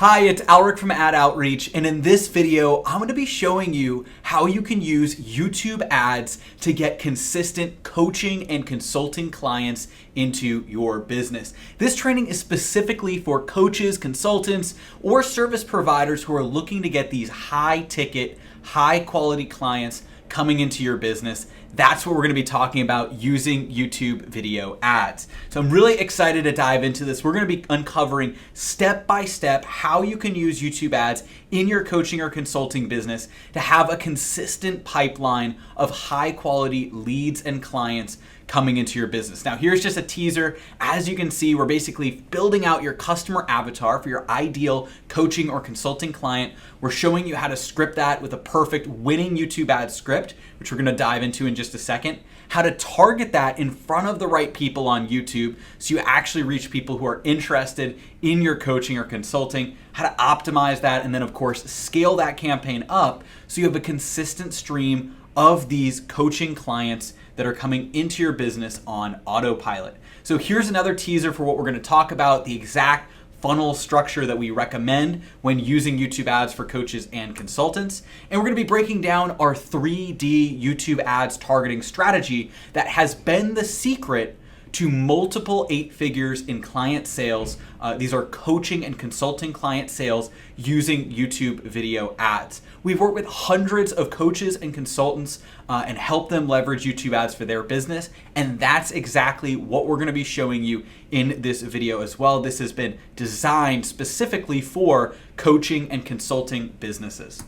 Hi, it's Aleric from AdOutreach, and in this video, I'm going to be showing you how you can use YouTube ads to get consistent coaching and consulting clients into your business. This training is specifically for coaches, consultants, or service providers who are looking to get these high-ticket, high-quality clients coming into your business. That's what we're going to be talking about using YouTube video ads. So I'm really excited to dive into this. We're going to be uncovering step by step how you can use YouTube ads in your coaching or consulting business to have a consistent pipeline of high quality leads and clients coming into your business. Now, here's just a teaser. As you can see, we're basically building out your customer avatar for your ideal coaching or consulting client. We're showing you how to script that with a perfect winning YouTube ad script, which we're going to dive into in just a second. How to target that in front of the right people on YouTube so you actually reach people who are interested in your coaching or consulting. How to optimize that, and then of course scale that campaign up so you have a consistent stream of these coaching clients that are coming into your business on autopilot. So here's another teaser for what we're going to talk about, the exact funnel structure that we recommend when using YouTube ads for coaches and consultants. And we're going to be breaking down our 3D YouTube ads targeting strategy that has been the secret to multiple 8 figures in client sales. These are coaching and consulting client sales using YouTube video ads. We've worked with hundreds of coaches and consultants and helped them leverage YouTube ads for their business. And that's exactly what we're going to be showing you in this video as well. This has been designed specifically for coaching and consulting businesses.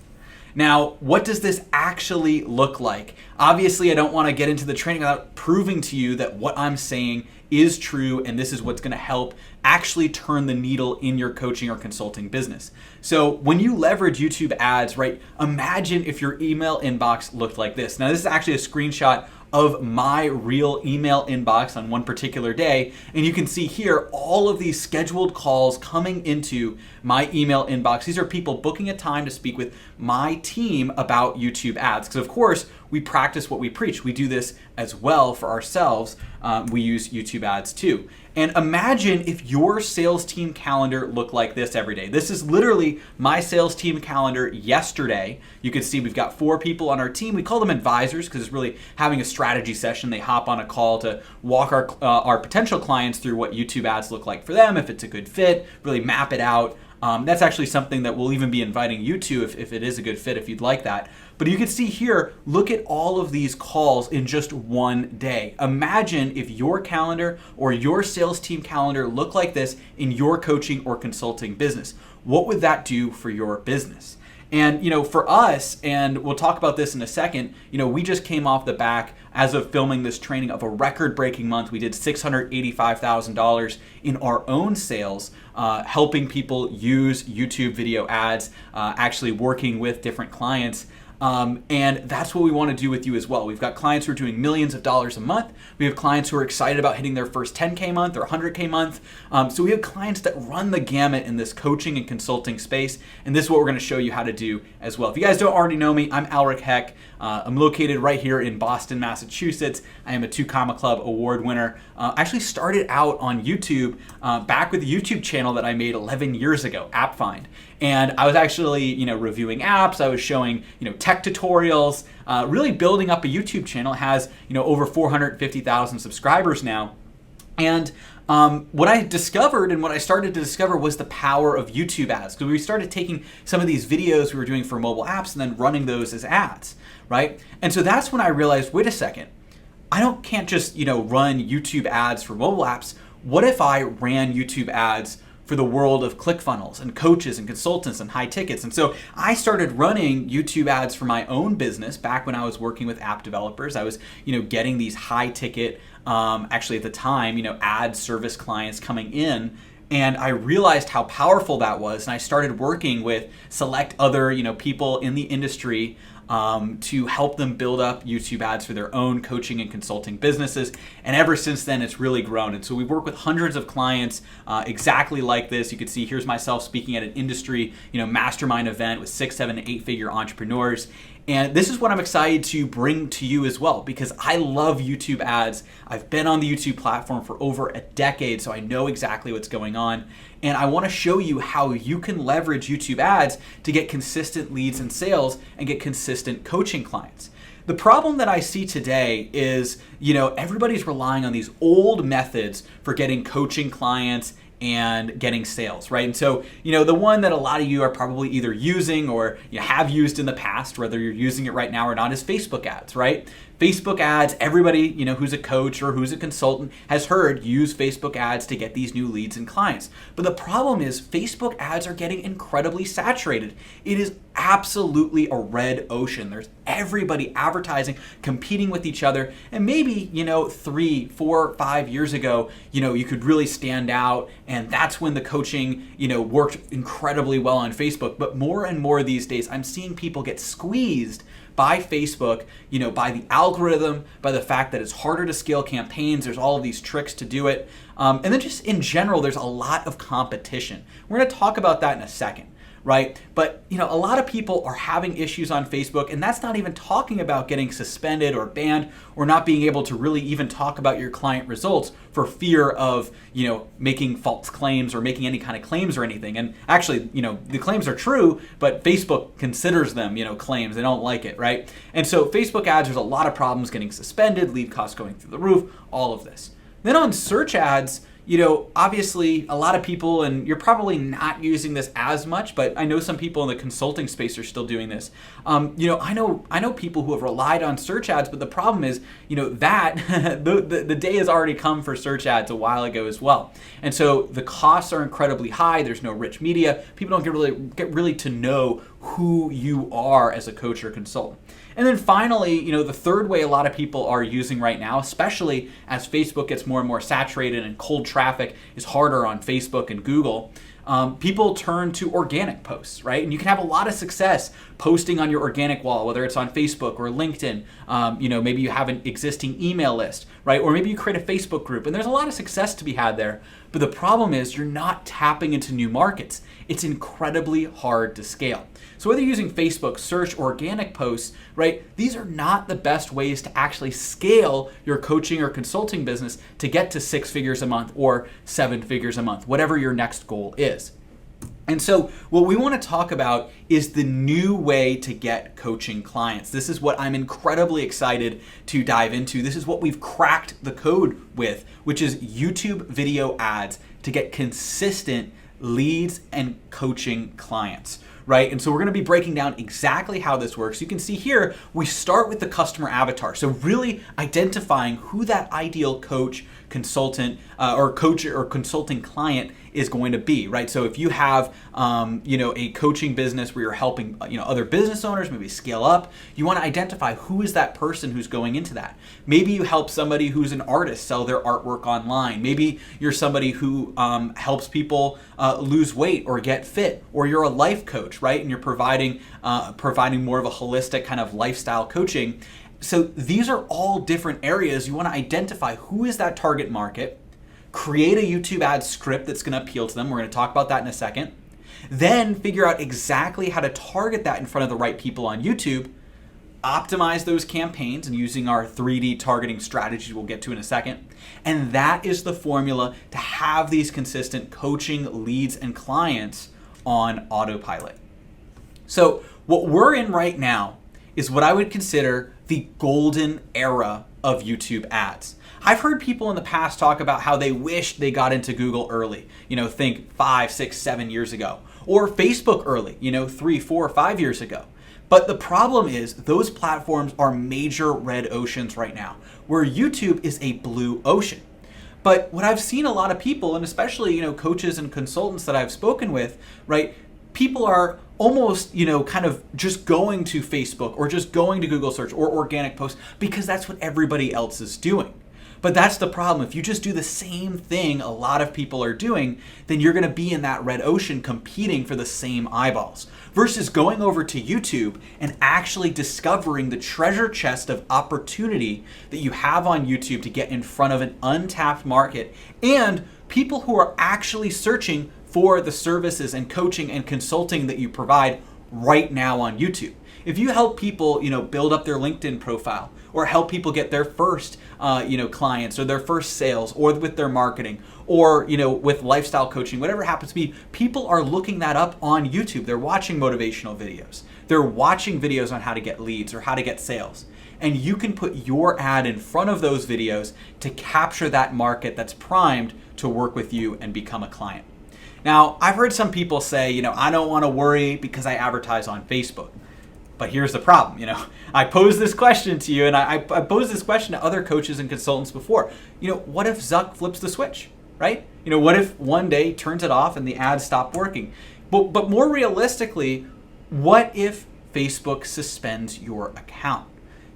Now, what does this actually look like? Obviously, I don't want to get into the training without proving to you that what I'm saying is true and this is what's going to help actually turn the needle in your coaching or consulting business. So when you leverage YouTube ads, right, imagine if your email inbox looked like this. Now, this is actually a screenshot of my real email inbox on one particular day. And you can see here all of these scheduled calls coming into my email inbox. These are people booking a time to speak with my team about YouTube ads. Because of course, we practice what we preach. We do this as well for ourselves. We use YouTube ads too. And imagine if your sales team calendar looked like this every day. This is literally my sales team calendar yesterday. You can see we've got 4 people on our team. We call them advisors because it's really having a strategy session. They hop on a call to walk our potential clients through what YouTube ads look like for them, if it's a good fit, really map it out. That's actually something that we'll even be inviting you to if it is a good fit, if you'd like that. But you can see here, look at all of these calls in just one day. Imagine if your calendar or your sales team calendar looked like this in your coaching or consulting business. What would that do for your business? And, for us, and we'll talk about this in a second, we just came off the back as of filming this training of a record-breaking month. We did $685,000 in our own sales, helping people use YouTube video ads, actually working with different clients. And that's what we want to do with you as well. We've got clients who are doing millions of dollars a month. We have clients who are excited about hitting their first 10K month or 100K month. So we have clients that run the gamut in this coaching and consulting space. And this is what we're going to show you how to do as well. If you guys don't already know me, I'm Aleric Heck. I'm located right here in Boston, Massachusetts. I am a 2 Comma Club award winner. I actually started out on YouTube back with a YouTube channel that I made 11 years ago, App Find. And I was actually, reviewing apps. I was showing, tech tutorials, really building up a YouTube channel. It has, over 450,000 subscribers now. And what I discovered and what I started to discover was the power of YouTube ads. Because we started taking some of these videos we were doing for mobile apps and then running those as ads, right? And so that's when I realized, wait a second, can't just, run YouTube ads for mobile apps. What if I ran YouTube ads for the world of ClickFunnels and coaches and consultants and high tickets? And so I started running YouTube ads for my own business back when I was working with app developers. I was, getting these high ticket, actually at the time, ad service clients coming in. And I realized how powerful that was. And I started working with select other, people in the industry to help them build up YouTube ads for their own coaching and consulting businesses. And ever since then, it's really grown. And so we work with hundreds of clients exactly like this. You can see here's myself speaking at an industry, mastermind event with 6, 7, 8 figure entrepreneurs. And this is what I'm excited to bring to you as well, because I love YouTube ads. I've been on the YouTube platform for over a decade, so I know exactly what's going on. And I want to show you how you can leverage YouTube ads to get consistent leads and sales and get consistent coaching clients. The problem that I see today is, everybody's relying on these old methods for getting coaching clients and getting sales, right? And so, the one that a lot of you are probably either using or you have used in the past, whether you're using it right now or not, is Facebook ads, right? Facebook ads, everybody, who's a coach or who's a consultant has heard use Facebook ads to get these new leads and clients. But the problem is Facebook ads are getting incredibly saturated. It is absolutely a red ocean. There's everybody advertising, competing with each other. And maybe, 3, 4, 5 years ago, you could really stand out. And that's when the coaching, worked incredibly well on Facebook. But more and more these days, I'm seeing people get squeezed by Facebook, by the algorithm, by the fact that it's harder to scale campaigns. There's all of these tricks to do it. And then just in general, there's a lot of competition. We're going to talk about that in a second, right? But, a lot of people are having issues on Facebook, and that's not even talking about getting suspended or banned or not being able to really even talk about your client results for fear of, making false claims or making any kind of claims or anything. And actually, the claims are true, but Facebook considers them, claims. They don't like it, right? And so Facebook ads, there's a lot of problems getting suspended, lead costs going through the roof, all of this. Then on search ads, obviously a lot of people, and you're probably not using this as much, but I know some people in the consulting space are still doing this. I know people who have relied on search ads, but the problem is, that the day has already come for search ads a while ago as well. And so the costs are incredibly high. There's no rich media. People don't get really to know who you are as a coach or consultant. And then finally, the third way a lot of people are using right now, especially as Facebook gets more and more saturated and cold traffic is harder on Facebook and Google, people turn to organic posts, right? And you can have a lot of success posting on your organic wall, whether it's on Facebook or LinkedIn. Maybe you have an existing email list, right? Or maybe you create a Facebook group, and there's a lot of success to be had there. But the problem is you're not tapping into new markets. It's incredibly hard to scale. So whether you're using Facebook, search, or organic posts, right, these are not the best ways to actually scale your coaching or consulting business to get to 6 figures a month or 7 figures a month, whatever your next goal is. And so what we want to talk about is the new way to get coaching clients. This is what I'm incredibly excited to dive into. This is what we've cracked the code with, which is YouTube video ads to get consistent leads and coaching clients, right? And so we're going to be breaking down exactly how this works. You can see here, we start with the customer avatar. So really identifying who that ideal coach, consultant, or coach or consulting client is going to be, right? So if you have, a coaching business where you're helping, other business owners maybe scale up, you want to identify who is that person who's going into that. Maybe you help somebody who's an artist sell their artwork online. Maybe you're somebody who helps people lose weight or get fit, or you're a life coach, right? And you're providing more of a holistic kind of lifestyle coaching. So these are all different areas. You want to identify who is that target market, create a YouTube ad script that's going to appeal to them. We're going to talk about that in a second. Then figure out exactly how to target that in front of the right people on YouTube, optimize those campaigns and using our 3D targeting strategies we'll get to in a second. And that is the formula to have these consistent coaching leads and clients on autopilot. So what we're in right now is what I would consider the golden era of YouTube ads. I've heard people in the past talk about how they wish they got into Google early, think 5, 6, 7 years ago, or Facebook early, 3, 4, 5 years ago. But the problem is those platforms are major red oceans right now, where YouTube is a blue ocean. But what I've seen a lot of people, and especially, coaches and consultants that I've spoken with, right, people are almost, kind of just going to Facebook or just going to Google search or organic posts because that's what everybody else is doing. But that's the problem. If you just do the same thing a lot of people are doing, then you're going to be in that red ocean competing for the same eyeballs versus going over to YouTube and actually discovering the treasure chest of opportunity that you have on YouTube to get in front of an untapped market and people who are actually searching for the services and coaching and consulting that you provide right now on YouTube. If you help people, build up their LinkedIn profile, or help people get their first, clients or their first sales, or with their marketing, or, with lifestyle coaching, whatever it happens to be, people are looking that up on YouTube. They're watching motivational videos. They're watching videos on how to get leads or how to get sales. And you can put your ad in front of those videos to capture that market that's primed to work with you and become a client. Now, I've heard some people say, I don't want to worry because I advertise on Facebook. But here's the problem, I posed this question to you, and I posed this question to other coaches and consultants before. What if Zuck flips the switch, right? What if one day turns it off and the ads stop working? But more realistically, what if Facebook suspends your account?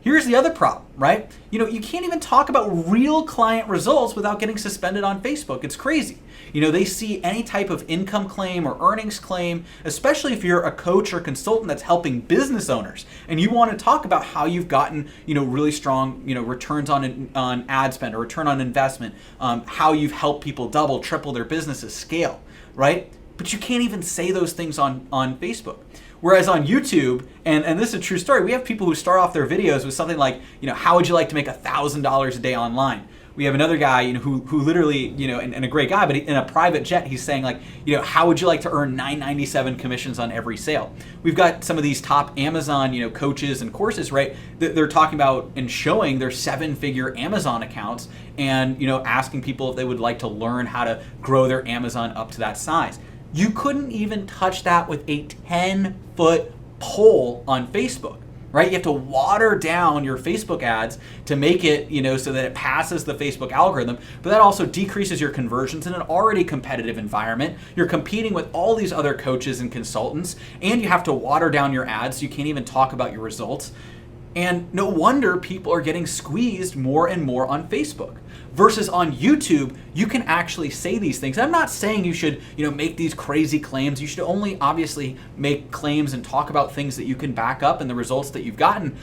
Here's the other problem, right? You can't even talk about real client results without getting suspended on Facebook. It's crazy. They see any type of income claim or earnings claim, especially if you're a coach or consultant that's helping business owners and you want to talk about how you've gotten, really strong, returns on ad spend or return on investment, how you've helped people double, triple their businesses, scale, right? But you can't even say those things on Facebook. Whereas on YouTube, and this is a true story, we have people who start off their videos with something like, how would you like to make $1,000 a day online? We have another guy, who literally, and a great guy, but in a private jet, he's saying like, how would you like to earn $9.97 commissions on every sale? We've got some of these top Amazon, coaches and courses, right? They're talking about and showing their 7-figure Amazon accounts and, asking people if they would like to learn how to grow their Amazon up to that size. You couldn't even touch that with a 10-foot pole on Facebook, right? You have to water down your Facebook ads to make it, so that it passes the Facebook algorithm, but that also decreases your conversions in an already competitive environment. You're competing with all these other coaches and consultants, and you have to water down your ads so you can't even talk about your results. And no wonder people are getting squeezed more and more on Facebook. Versus on YouTube, you can actually say these things. I'm not saying you should, make these crazy claims. You should only obviously make claims and talk about things that you can back up and the results that you've gotten.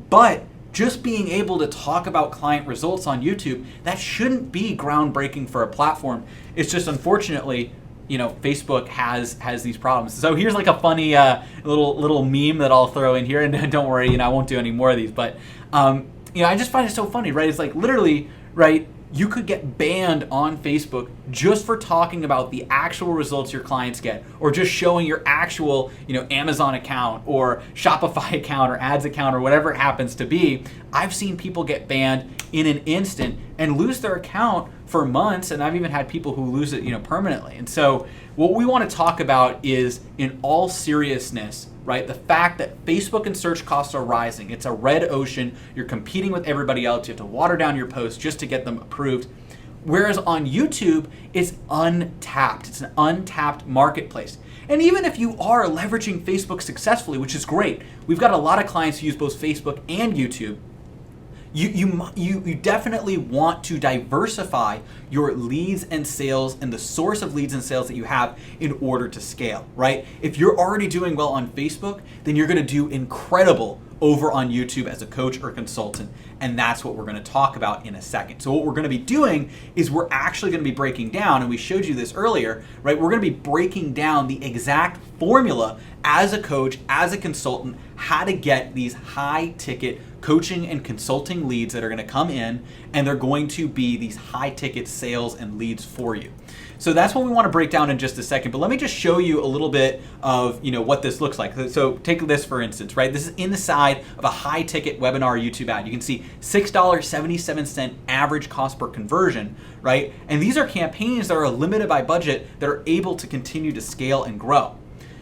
But just being able to talk about client results on YouTube, that shouldn't be groundbreaking for a platform. It's just unfortunately, Facebook has these problems. So here's like a funny little meme that I'll throw in here, and don't worry, I won't do any more of these. But I just find it so funny, right? It's like literally, right? You could get banned on Facebook just for talking about the actual results your clients get, or just showing your actual, Amazon account or Shopify account or ads account or whatever it happens to be. I've seen people get banned in an instant and lose their account for months, and I've even had people who lose it, permanently. And so what we want to talk about is, in all seriousness, right, the fact that Facebook and search costs are rising. It's a red ocean. You're competing with everybody else. You have to water down your posts just to get them approved. Whereas on YouTube, it's untapped. It's an untapped marketplace. And even if you are leveraging Facebook successfully, which is great, we've got a lot of clients who use both Facebook and YouTube. You definitely want to diversify your leads and sales and the source of leads and sales that you have in order to scale, right? If you're already doing well on Facebook, then you're going to do incredible over on YouTube as a coach or consultant. And that's what we're going to talk about in a second. So what we're going to be doing is we're actually going to be breaking down, and we showed you this earlier, right? We're going to be breaking down the exact formula as a coach, as a consultant, how to get these high ticket coaching and consulting leads that are going to come in, and they're going to be these high ticket sales and leads for you. So that's what we want to break down in just a second, but let me just show you a little bit of what this looks like. So take this for instance, right? This is inside of a high ticket webinar YouTube ad. You can see $6.77 average cost per conversion, right? And these are campaigns that are limited by budget that are able to continue to scale and grow.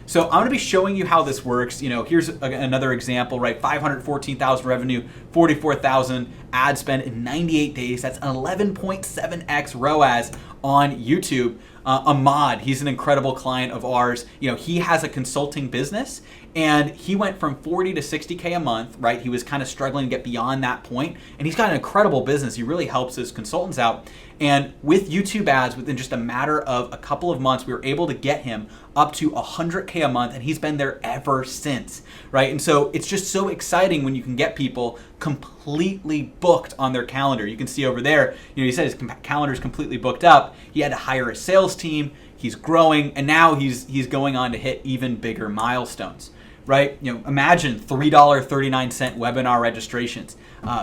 So I'm going to be showing you how this works. Here's another example, right? 514,000 revenue, 44,000 ad spend in 98 days. That's an 11.7x ROAS on YouTube. Ahmad, he's an incredible client of ours. He has a consulting business, and he went from 40 to 60K a month, right? He was kind of struggling to get beyond that point, and he's got an incredible business. He really helps his consultants out. And with YouTube ads, within just a matter of a couple of months, we were able to get him up to 100K a month, and he's been there ever since, right? And so it's just so exciting when you can get people completely booked on their calendar. You can see over there, he said his calendar is completely booked up. He had to hire a sales team. he's growing, and now he's going on to hit even bigger milestones, right? Imagine $3.39 webinar registrations.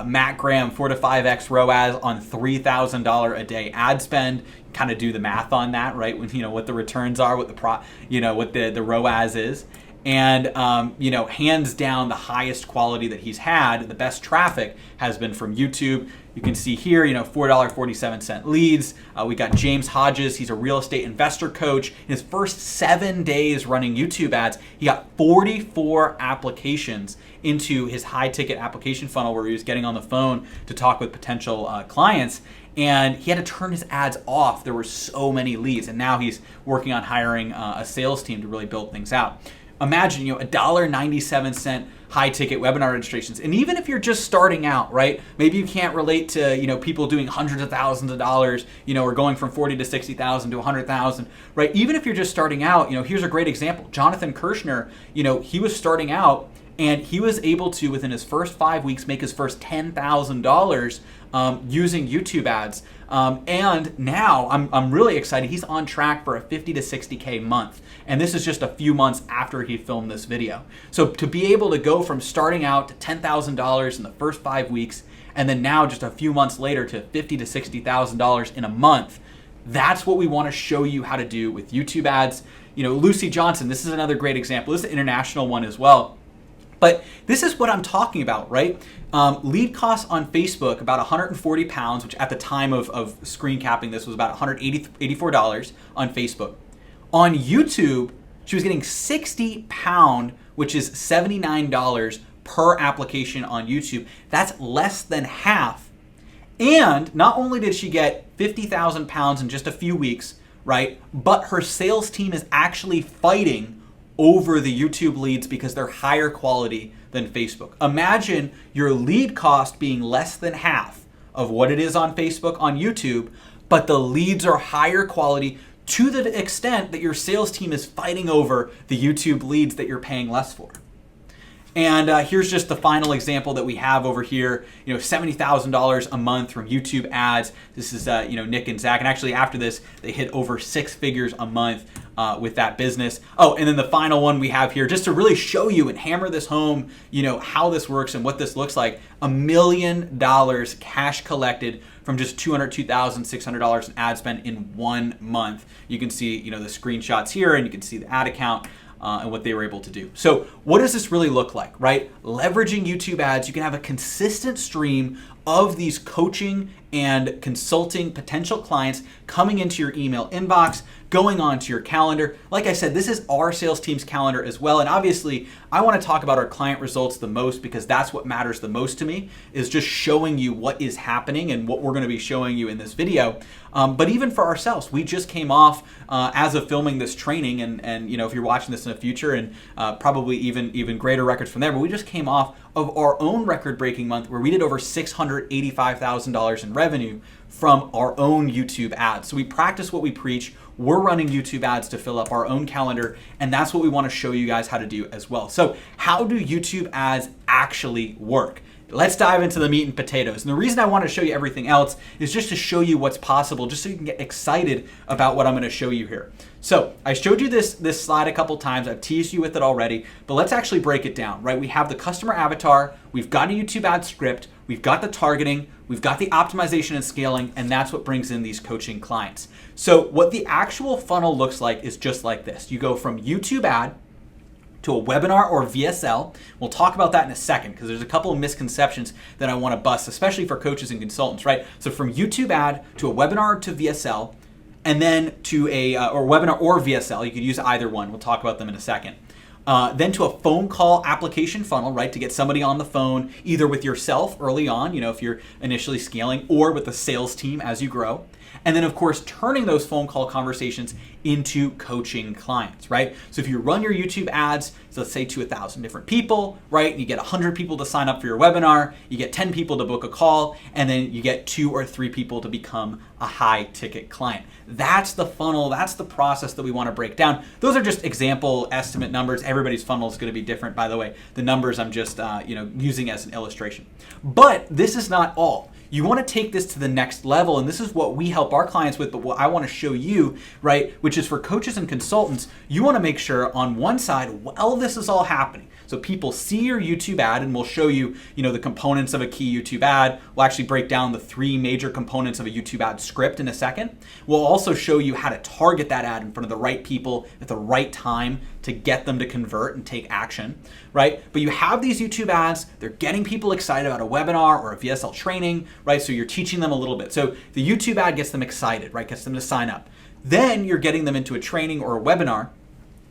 Matt Graham, 4 to 5x ROAS on $3,000 a day ad spend. Kind of do the math on that, right? When what the returns are, what the ROAS is. And hands down, the highest quality that he's had, the best traffic has been from YouTube. You can see here, $4.47 leads. We got James Hodges. He's a real estate investor coach. In his first 7 days running YouTube ads, he got 44 applications into his high ticket application funnel where he was getting on the phone to talk with potential clients. And he had to turn his ads off. There were so many leads. And now he's working on hiring a sales team to really build things out. Imagine, $1.97 high ticket webinar registrations. And even if you're just starting out, right? Maybe you can't relate to, people doing hundreds of thousands of dollars, or going from 40 to 60,000 to 100,000, right? Even if you're just starting out, here's a great example. Jonathan Kirshner, he was starting out and he was able to, within his first 5 weeks, make his first $10,000 using YouTube ads. And now I'm really excited. He's on track for a 50 to 60K month. And this is just a few months after he filmed this video. So to be able to go from starting out to $10,000 in the first 5 weeks, and then now just a few months later to $50,000 to $60,000 in a month, that's what we want to show you how to do with YouTube ads. Lucy Johnson, this is another great example. This is an international one as well. But this is what I'm talking about, right? Lead costs on Facebook, about 140 pounds, which at the time of screen capping this was about $184 on Facebook. On YouTube, she was getting 60 pound, which is $79 per application on YouTube. That's less than half. And not only did she get 50,000 pounds in just a few weeks, right? But her sales team is actually fighting over the YouTube leads because they're higher quality than Facebook. Imagine your lead cost being less than half of what it is on Facebook, on YouTube, but the leads are higher quality to the extent that your sales team is fighting over the YouTube leads that you're paying less for. And here's just the final example that we have over here. $70,000 a month from YouTube ads. This is Nick and Zach, and actually after this, they hit over 6 figures a month with that business. Oh, and then the final one we have here, just to really show you and hammer this home, how this works and what this looks like. $1 million cash collected from just $202,600 in ad spend in 1 month. You can see, the screenshots here, and you can see the ad account. And what they were able to do. So what does this really look like, right? Leveraging YouTube ads, you can have a consistent stream of these coaching and consulting potential clients coming into your email inbox, going onto your calendar. Like I said, this is our sales team's calendar as well. And obviously, I want to talk about our client results the most because that's what matters the most to me, is just showing you what is happening and what we're going to be showing you in this video. But even for ourselves, we just came off as of filming this training, and if you're watching this in the future, and probably even greater records from there, but we just came off of our own record-breaking month where we did over $685,000 in revenue from our own YouTube ads. So we practice what we preach. We're running YouTube ads to fill up our own calendar, and that's what we want to show you guys how to do as well. So how do YouTube ads actually work? Let's dive into the meat and potatoes. And the reason I want to show you everything else is just to show you what's possible, just so you can get excited about what I'm going to show you here. So I showed you this slide a couple times. I've teased you with it already, but let's actually break it down, right? We have the customer avatar, we've got a YouTube ad script, we've got the targeting, we've got the optimization and scaling, and that's what brings in these coaching clients. So what the actual funnel looks like is just like this. You go from YouTube ad to a webinar or VSL. We'll talk about that in a second because there's a couple of misconceptions that I want to bust, especially for coaches and consultants, right? So from YouTube ad to a webinar to VSL, and then to or webinar or VSL, you could use either one. We'll talk about them in a second. Then to a phone call application funnel, right? To get somebody on the phone, either with yourself early on, if you're initially scaling, or with the sales team as you grow. And then of course, turning those phone call conversations into coaching clients, right? So if you run your YouTube ads, so let's say to 1,000 different people, right? And you get 100 people to sign up for your webinar, you get 10 people to book a call, and then you get 2 or 3 people to become a high ticket client. That's the funnel, that's the process that we want to break down. Those are just example estimate numbers. Everybody's funnel is going to be different, by the way. The numbers I'm just using as an illustration. But this is not all. You want to take this to the next level, and this is what we help our clients with, but what I want to show you, right, which which is for coaches and consultants. You want to make sure on one side, while this is all happening, so people see your YouTube ad, and we'll show you, the components of a key YouTube ad. We'll actually break down the 3 major components of a YouTube ad script in a second. We'll also show you how to target that ad in front of the right people at the right time to get them to convert and take action, right? But you have these YouTube ads, they're getting people excited about a webinar or a VSL training, right? So you're teaching them a little bit. So the YouTube ad gets them excited, right? Gets them to sign up. Then you're getting them into a training or a webinar.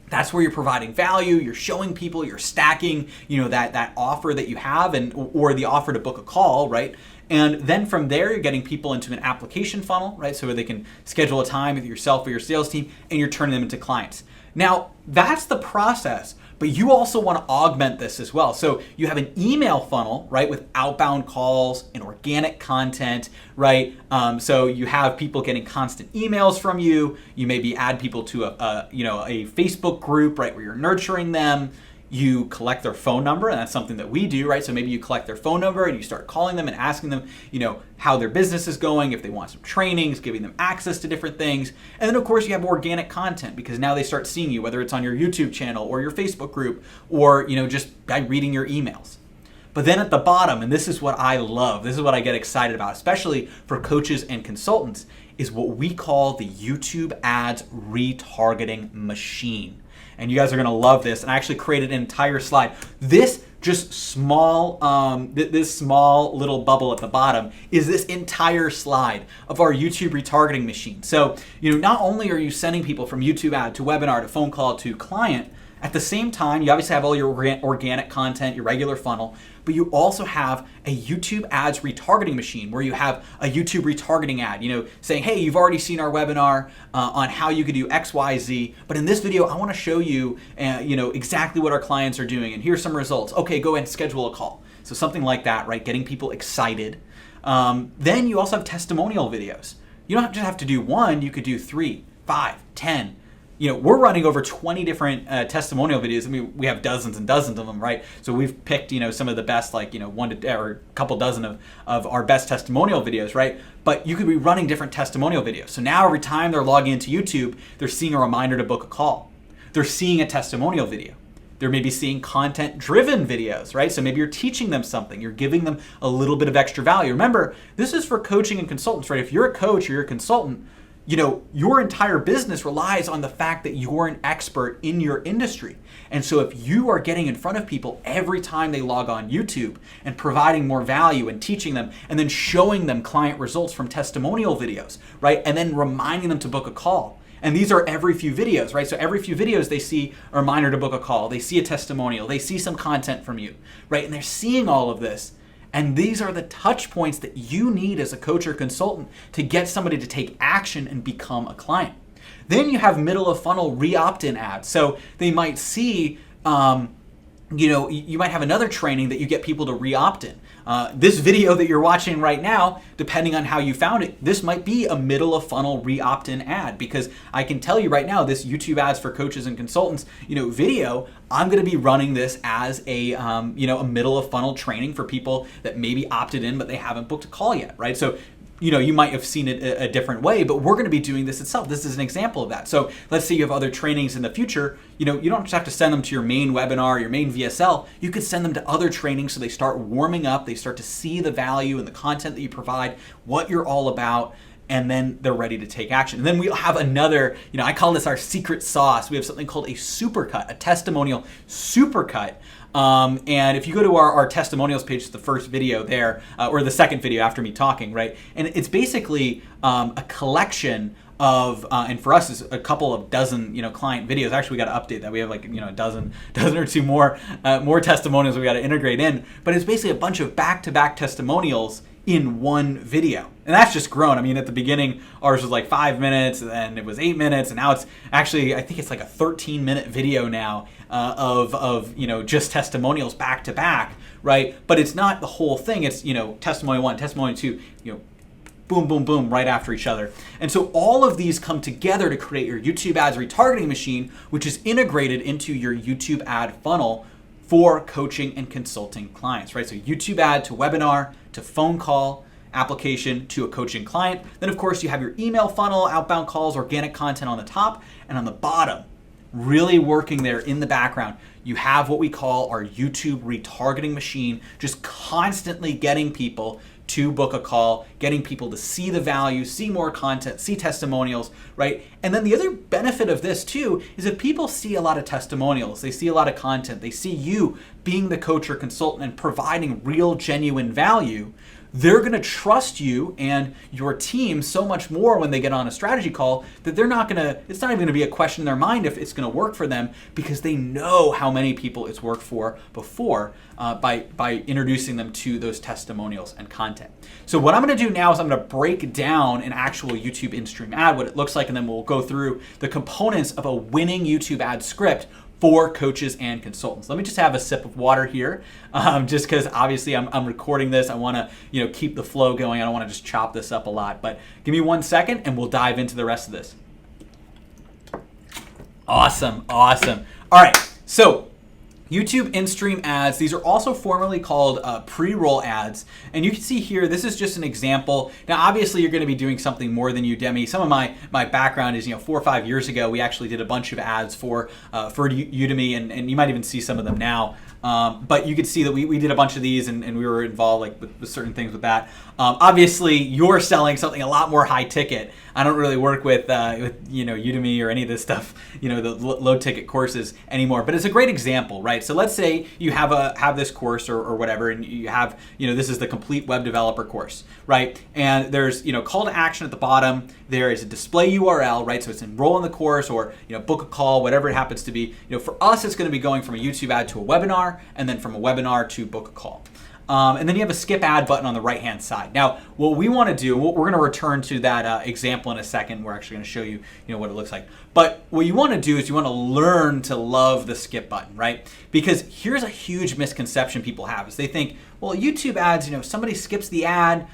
That's where you're providing value, you're showing people, you're stacking, that offer that you have or the offer to book a call, right? And then from there, you're getting people into an application funnel, right? So where they can schedule a time with yourself or your sales team, and you're turning them into clients. Now, that's the process, but you also want to augment this as well. So you have an email funnel, right, with outbound calls and organic content, right? So you have people getting constant emails from you. You maybe add people to a Facebook group, right, where you're nurturing them. You collect their phone number, and that's something that we do, right? So maybe you collect their phone number and you start calling them and asking them, how their business is going, if they want some trainings, giving them access to different things. And then of course you have organic content, because now they start seeing you, whether it's on your YouTube channel or your Facebook group, or just by reading your emails. But then at the bottom, and this is what I love, this is what I get excited about, especially for coaches and consultants, is what we call the YouTube ads retargeting machine. And you guys are going to love this. And I actually created an entire slide. This small little bubble at the bottom is this entire slide of our YouTube retargeting machine. So, not only are you sending people from YouTube ad to webinar to phone call to client, at the same time, you obviously have all your organic content, your regular funnel, but you also have a YouTube ads retargeting machine where you have a YouTube retargeting ad, saying, hey, you've already seen our webinar on how you could do X, Y, Z, but in this video, I want to show you, exactly what our clients are doing, and here's some results. Okay, go ahead and schedule a call. So something like that, right? Getting people excited. Then you also have testimonial videos. You don't just have to do one, you could do 3, 5, 10. We're running over 20 different testimonial videos. I mean, we have dozens and dozens of them, right? So we've picked, some of the best, like, or a couple dozen of our best testimonial videos, right? But you could be running different testimonial videos. So now every time they're logging into YouTube, they're seeing a reminder to book a call. They're seeing a testimonial video. They're maybe seeing content-driven videos, right? So maybe you're teaching them something. You're giving them a little bit of extra value. Remember, this is for coaching and consultants, right? If you're a coach or you're a consultant, your entire business relies on the fact that you're an expert in your industry. And so if you are getting in front of people every time they log on YouTube and providing more value and teaching them and then showing them client results from testimonial videos, right? And then reminding them to book a call. And these are every few videos, right? So every few videos they see a reminder to book a call, they see a testimonial, they see some content from you, right? And they're seeing all of this. And these are the touch points that you need as a coach or consultant to get somebody to take action and become a client. Then you have middle of funnel re-opt-in ads. So they might see, you might have another training that you get people to re-opt in. This video that you're watching right now, depending on how you found it, this might be a middle of funnel re-opt-in ad, because I can tell you right now, this YouTube ads for coaches and consultants, video, I'm going to be running this as a middle of funnel training for people that maybe opted in, but they haven't booked a call yet, right? So you might have seen it a different way, but we're going to be doing this itself. This is an example of that. So let's say you have other trainings in the future. You don't just have to send them to your main webinar, your main VSL. You could send them to other trainings so they start warming up. They start to see the value and the content that you provide, what you're all about, and then they're ready to take action. And then we'll have another, I call this our secret sauce. We have something called a supercut, a testimonial supercut. And if you go to our testimonials page, it's the first video there, or the second video after me talking, right? And it's basically a collection of, and for us, it's a couple of dozen, client videos. Actually, we got to update that. We have like, a dozen or two more testimonials we got to integrate in. But it's basically a bunch of back-to-back testimonials in one video. And that's just grown. I mean, at the beginning, ours was like 5 minutes, and then it was 8 minutes, and now it's actually, I think it's like a 13-minute video now of just testimonials back to back, right? But it's not the whole thing. It's, testimony 1, testimony 2, boom, boom, boom, right after each other. And so all of these come together to create your YouTube ads retargeting machine, which is integrated into your YouTube ad funnel for coaching and consulting clients, right? So YouTube ad to webinar, to phone call, application to a coaching client. Then of course you have your email funnel, outbound calls, organic content on the top, and on the bottom, really working there in the background, you have what we call our YouTube retargeting machine, just constantly getting people to book a call, getting people to see the value, see more content, see testimonials, right? And then the other benefit of this too is if people see a lot of testimonials, they see a lot of content, they see you being the coach or consultant and providing real, genuine value, they're going to trust you and your team so much more when they get on a strategy call that it's not even going to be a question in their mind if it's going to work for them, because they know how many people it's worked for before by introducing them to those testimonials and content. So what I'm going to do now is I'm going to break down an actual YouTube in-stream ad, what it looks like, and then we'll go through the components of a winning YouTube ad script for coaches and consultants. Let me just have a sip of water here, just because obviously I'm recording this. I want to keep the flow going. I don't want to just chop this up a lot. But give me 1 second, and we'll dive into the rest of this. Awesome. All right, so YouTube in-stream ads, these are also formerly called pre-roll ads. And you can see here, this is just an example. Now, obviously, you're going to be doing something more than Udemy. Some of my background is, 4 or 5 years ago, we actually did a bunch of ads for Udemy, and you might even see some of them now. But you could see that we did a bunch of these, and we were involved with certain things with that. Obviously, you're selling something a lot more high ticket. I don't really work with Udemy or any of this stuff, the low ticket courses anymore. But it's a great example, right? So let's say you have this course or whatever, and you have this is the complete web developer course, right? And there's call to action at the bottom. There is a display URL, right? So it's enroll in the course or book a call, whatever it happens to be. For us, it's going to be going from a YouTube ad to a webinar, and then from a webinar to book a call. And then you have a skip ad button on the right-hand side. Now, what we want to do, we're going to return to that example in a second. We're actually going to show you, what it looks like. But what you want to do is you want to learn to love the skip button, right? Because here's a huge misconception people have is they think, well, YouTube ads, somebody skips the ad,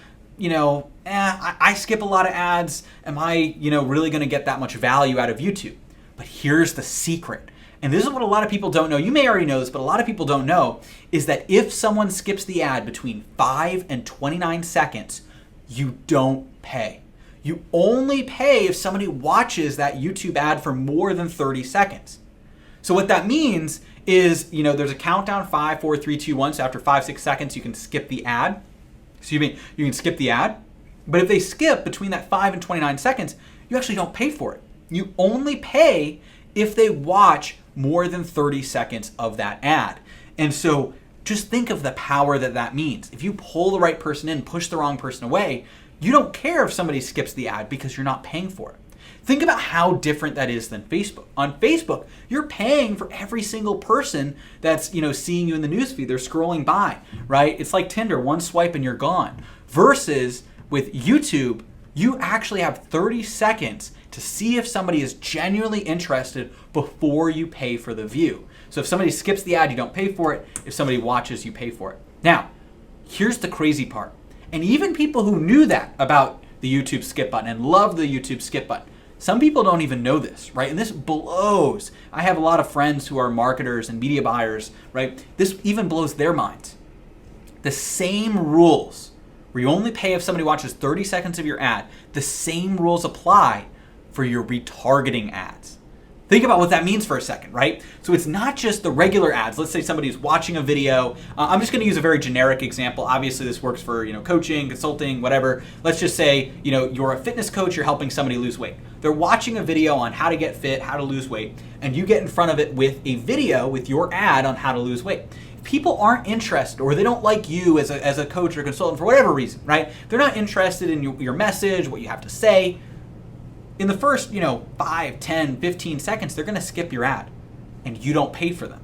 I skip a lot of ads. Am I, really going to get that much value out of YouTube? But here's the secret. And this is what a lot of people don't know. You may already know this, but a lot of people don't know is that if someone skips the ad between 5 and 29 seconds, you don't pay. You only pay if somebody watches that YouTube ad for more than 30 seconds. So what that means is, there's a countdown, 5, 4, 3, 2, 1. So after 5, 6 seconds, you can skip the ad. You can skip the ad. But if they skip between that 5 and 29 seconds, you actually don't pay for it. You only pay if they watch more than 30 seconds of that ad. And so just think of the power that means. If you pull the right person in, push the wrong person away, you don't care if somebody skips the ad because you're not paying for it. Think about how different that is than Facebook. On Facebook, you're paying for every single person that's, seeing you in the newsfeed. They're scrolling by, right? It's like Tinder, one swipe and you're gone. Versus with YouTube, you actually have 30 seconds to see if somebody is genuinely interested before you pay for the view. So if somebody skips the ad, you don't pay for it. If somebody watches, you pay for it. Now, here's the crazy part. And even people who knew that about the YouTube skip button and love the YouTube skip button, some people don't even know this, right? And this blows. I have a lot of friends who are marketers and media buyers, right? This even blows their minds. The same rules, where you only pay if somebody watches 30 seconds of your ad, the same rules apply for your retargeting ads. Think about what that means for a second, right? So it's not just the regular ads. Let's say somebody's watching a video. I'm just going to use a very generic example. Obviously, this works for coaching, consulting, whatever. Let's just say you're a fitness coach. You're helping somebody lose weight. They're watching a video on how to get fit, how to lose weight, and you get in front of it with a video with your ad on how to lose weight. If people aren't interested, or they don't like you as a coach or consultant for whatever reason, right? They're not interested in your message, what you have to say. In the first, 5, 10, 15 seconds, they're going to skip your ad and you don't pay for them.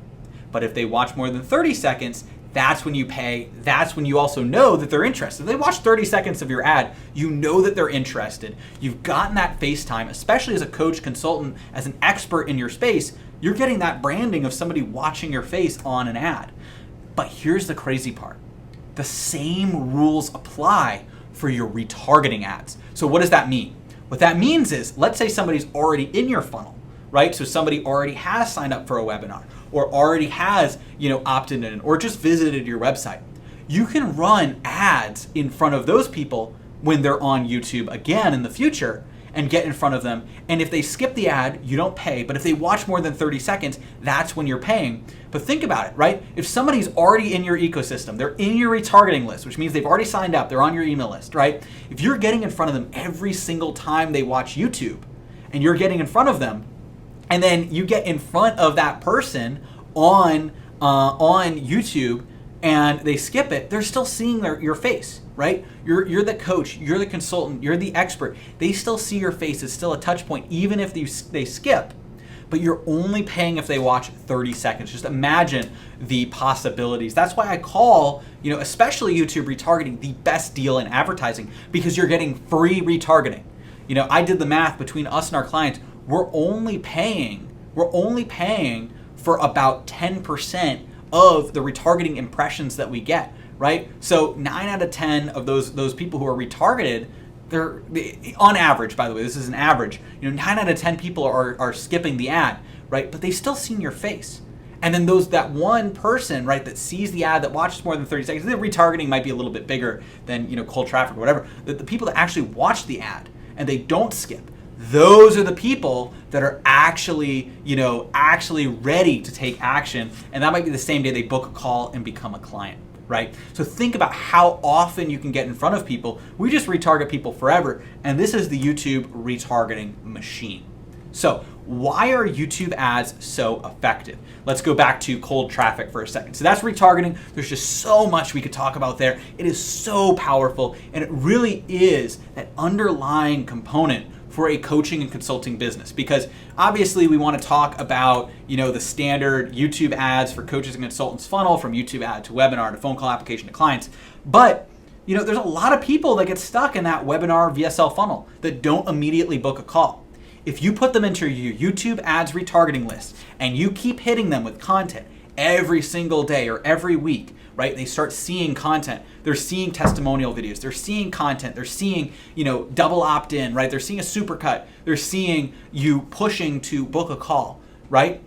But if they watch more than 30 seconds, that's when you pay. That's when you also know that they're interested. If they watch 30 seconds of your ad, you know that they're interested. You've gotten that face time, especially as a coach, consultant, as an expert in your space, you're getting that branding of somebody watching your face on an ad. But here's the crazy part. The same rules apply for your retargeting ads. So what does that mean? What that means is, let's say somebody's already in your funnel, right? So somebody already has signed up for a webinar or already has, opted in or just visited your website. you can run ads in front of those people when they're on YouTube again in the future and get in front of them. And if they skip the ad, you don't pay. But if they watch more than 30 seconds, that's when you're paying. But think about it, right? If somebody's already in your ecosystem, they're in your retargeting list, which means they've already signed up, they're on your email list, right? If you're getting in front of them every single time they watch YouTube, and you're getting in front of them, and then you get in front of that person on YouTube, and they skip it, they're still seeing your face, right? You're the coach, you're the consultant, you're the expert. They still see your face. It's still a touch point, even if they skip. But you're only paying if they watch 30 seconds. Just imagine the possibilities. That's why I call, especially YouTube retargeting, the best deal in advertising, because you're getting free retargeting. I did the math between us and our clients. We're only paying for about 10% of the retargeting impressions that we get, right? So 9 out of 10 of those people who are retargeted, they're on average, by the way, this is an average, 9 out of 10 people are skipping the ad, right? But they've still seen your face. And then that one person, right, that sees the ad, that watches more than 30 seconds, the retargeting might be a little bit bigger than, cold traffic or whatever. The people that actually watch the ad and they don't skip, those are the people that are actually ready to take action. And that might be the same day they book a call and become a client, right? So think about how often you can get in front of people. We just retarget people forever. And this is the YouTube retargeting machine. So why are YouTube ads so effective? Let's go back to cold traffic for a second. So that's retargeting. There's just so much we could talk about there. It is so powerful, and it really is that underlying component for a coaching and consulting business, because obviously we want to talk about, the standard YouTube ads for coaches and consultants funnel, from YouTube ad to webinar to phone call application to clients. But, there's a lot of people that get stuck in that webinar VSL funnel that don't immediately book a call. If you put them into your YouTube ads retargeting list and you keep hitting them with content every single day or every week, right? They start seeing content. They're seeing testimonial videos. They're seeing content. They're seeing, double opt-in, right? They're seeing a supercut. They're seeing you pushing to book a call, right?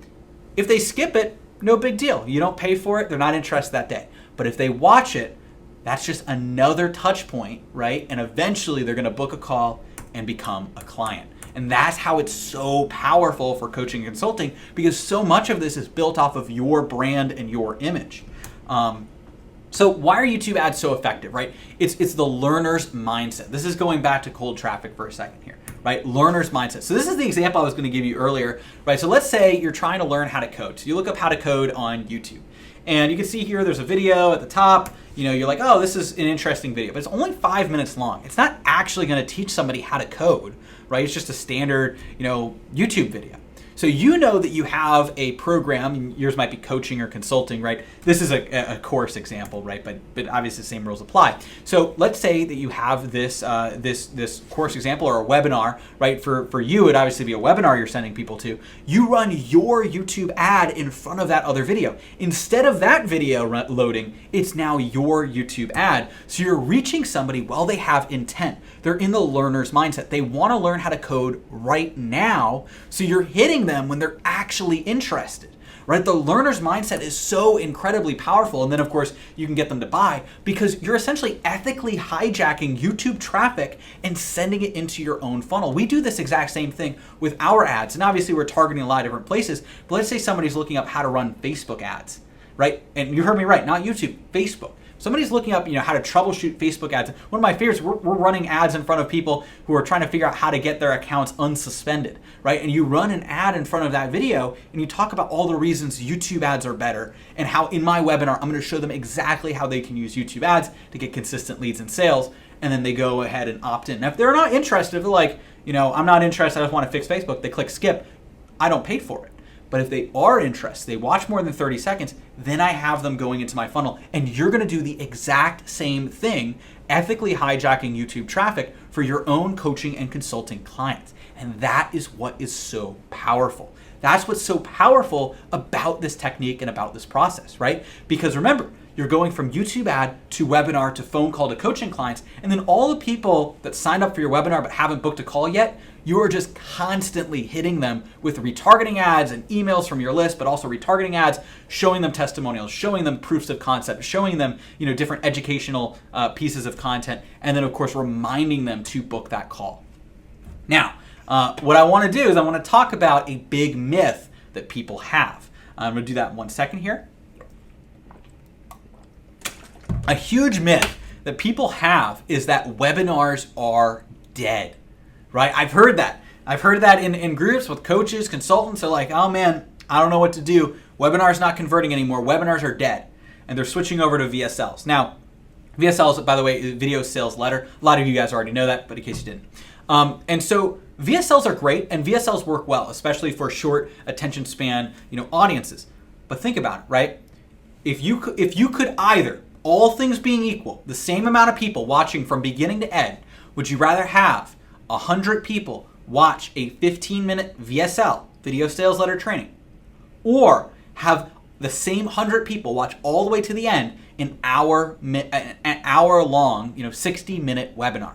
If they skip it, no big deal. You don't pay for it. They're not interested that day. But if they watch it, that's just another touch point, right? And eventually they're going to book a call and become a client. And that's how it's so powerful for coaching and consulting, because so much of this is built off of your brand and your image. So why are YouTube ads so effective, right? It's the learner's mindset. This is going back to cold traffic for a second here, right? Learner's mindset. So this is the example I was going to give you earlier, right? So let's say you're trying to learn how to code. So you look up how to code on YouTube. And you can see here there's a video at the top. You're like, oh, this is an interesting video, but it's only 5 minutes long. It's not actually going to teach somebody how to code, right? It's just a standard, YouTube video. So that you have a program, yours might be coaching or consulting, right? This is a course example, right? But obviously the same rules apply. So let's say that you have this this course example or a webinar, right? For you, it'd obviously be a webinar you're sending people to. You run your YouTube ad in front of that other video. Instead of that video loading, it's now your YouTube ad. So you're reaching somebody while they have intent. They're in the learner's mindset. They want to learn how to code right now. So you're hitting them when they're actually interested, right? The learner's mindset is so incredibly powerful. And then of course you can get them to buy, because you're essentially ethically hijacking YouTube traffic and sending it into your own funnel. We do this exact same thing with our ads. And obviously we're targeting a lot of different places, but let's say somebody's looking up how to run Facebook ads, right? And you heard me right, not YouTube, Facebook. Somebody's looking up, how to troubleshoot Facebook ads. One of my favorites, we're running ads in front of people who are trying to figure out how to get their accounts unsuspended, right? And you run an ad in front of that video and you talk about all the reasons YouTube ads are better, and how in my webinar, I'm going to show them exactly how they can use YouTube ads to get consistent leads and sales. And then they go ahead and opt in. Now, if they're not interested, if they're like, I'm not interested, I just want to fix Facebook, they click skip, I don't pay for it. But if they are interested, they watch more than 30 seconds, then I have them going into my funnel. And you're going to do the exact same thing, ethically hijacking YouTube traffic for your own coaching and consulting clients. And that is what is so powerful. That's what's so powerful about this technique and about this process, right? Because remember, you're going from YouTube ad to webinar to phone call to coaching clients. And then all the people that signed up for your webinar but haven't booked a call yet, you are just constantly hitting them with retargeting ads and emails from your list, but also retargeting ads, showing them testimonials, showing them proofs of concept, showing them, different educational pieces of content, and then of course reminding them to book that call. Now, what I want to do is I want to talk about a big myth that people have. I'm going to do that in 1 second here. A huge myth that people have is that webinars are dead. Right? I've heard that. I've heard that in groups with coaches, consultants. They're like, oh man, I don't know what to do. Webinars not converting anymore. Webinars are dead. And they're switching over to VSLs. Now, VSLs, by the way, is video sales letter. A lot of you guys already know that, but in case you didn't. And so VSLs are great, and VSLs work well, especially for short attention span, audiences. But think about it, right? If you could either, all things being equal, the same amount of people watching from beginning to end, would you rather have 100 people watch a 15-minute VSL, video sales letter training, or have the same 100 people watch all the way to the end an hour long, 60-minute webinar?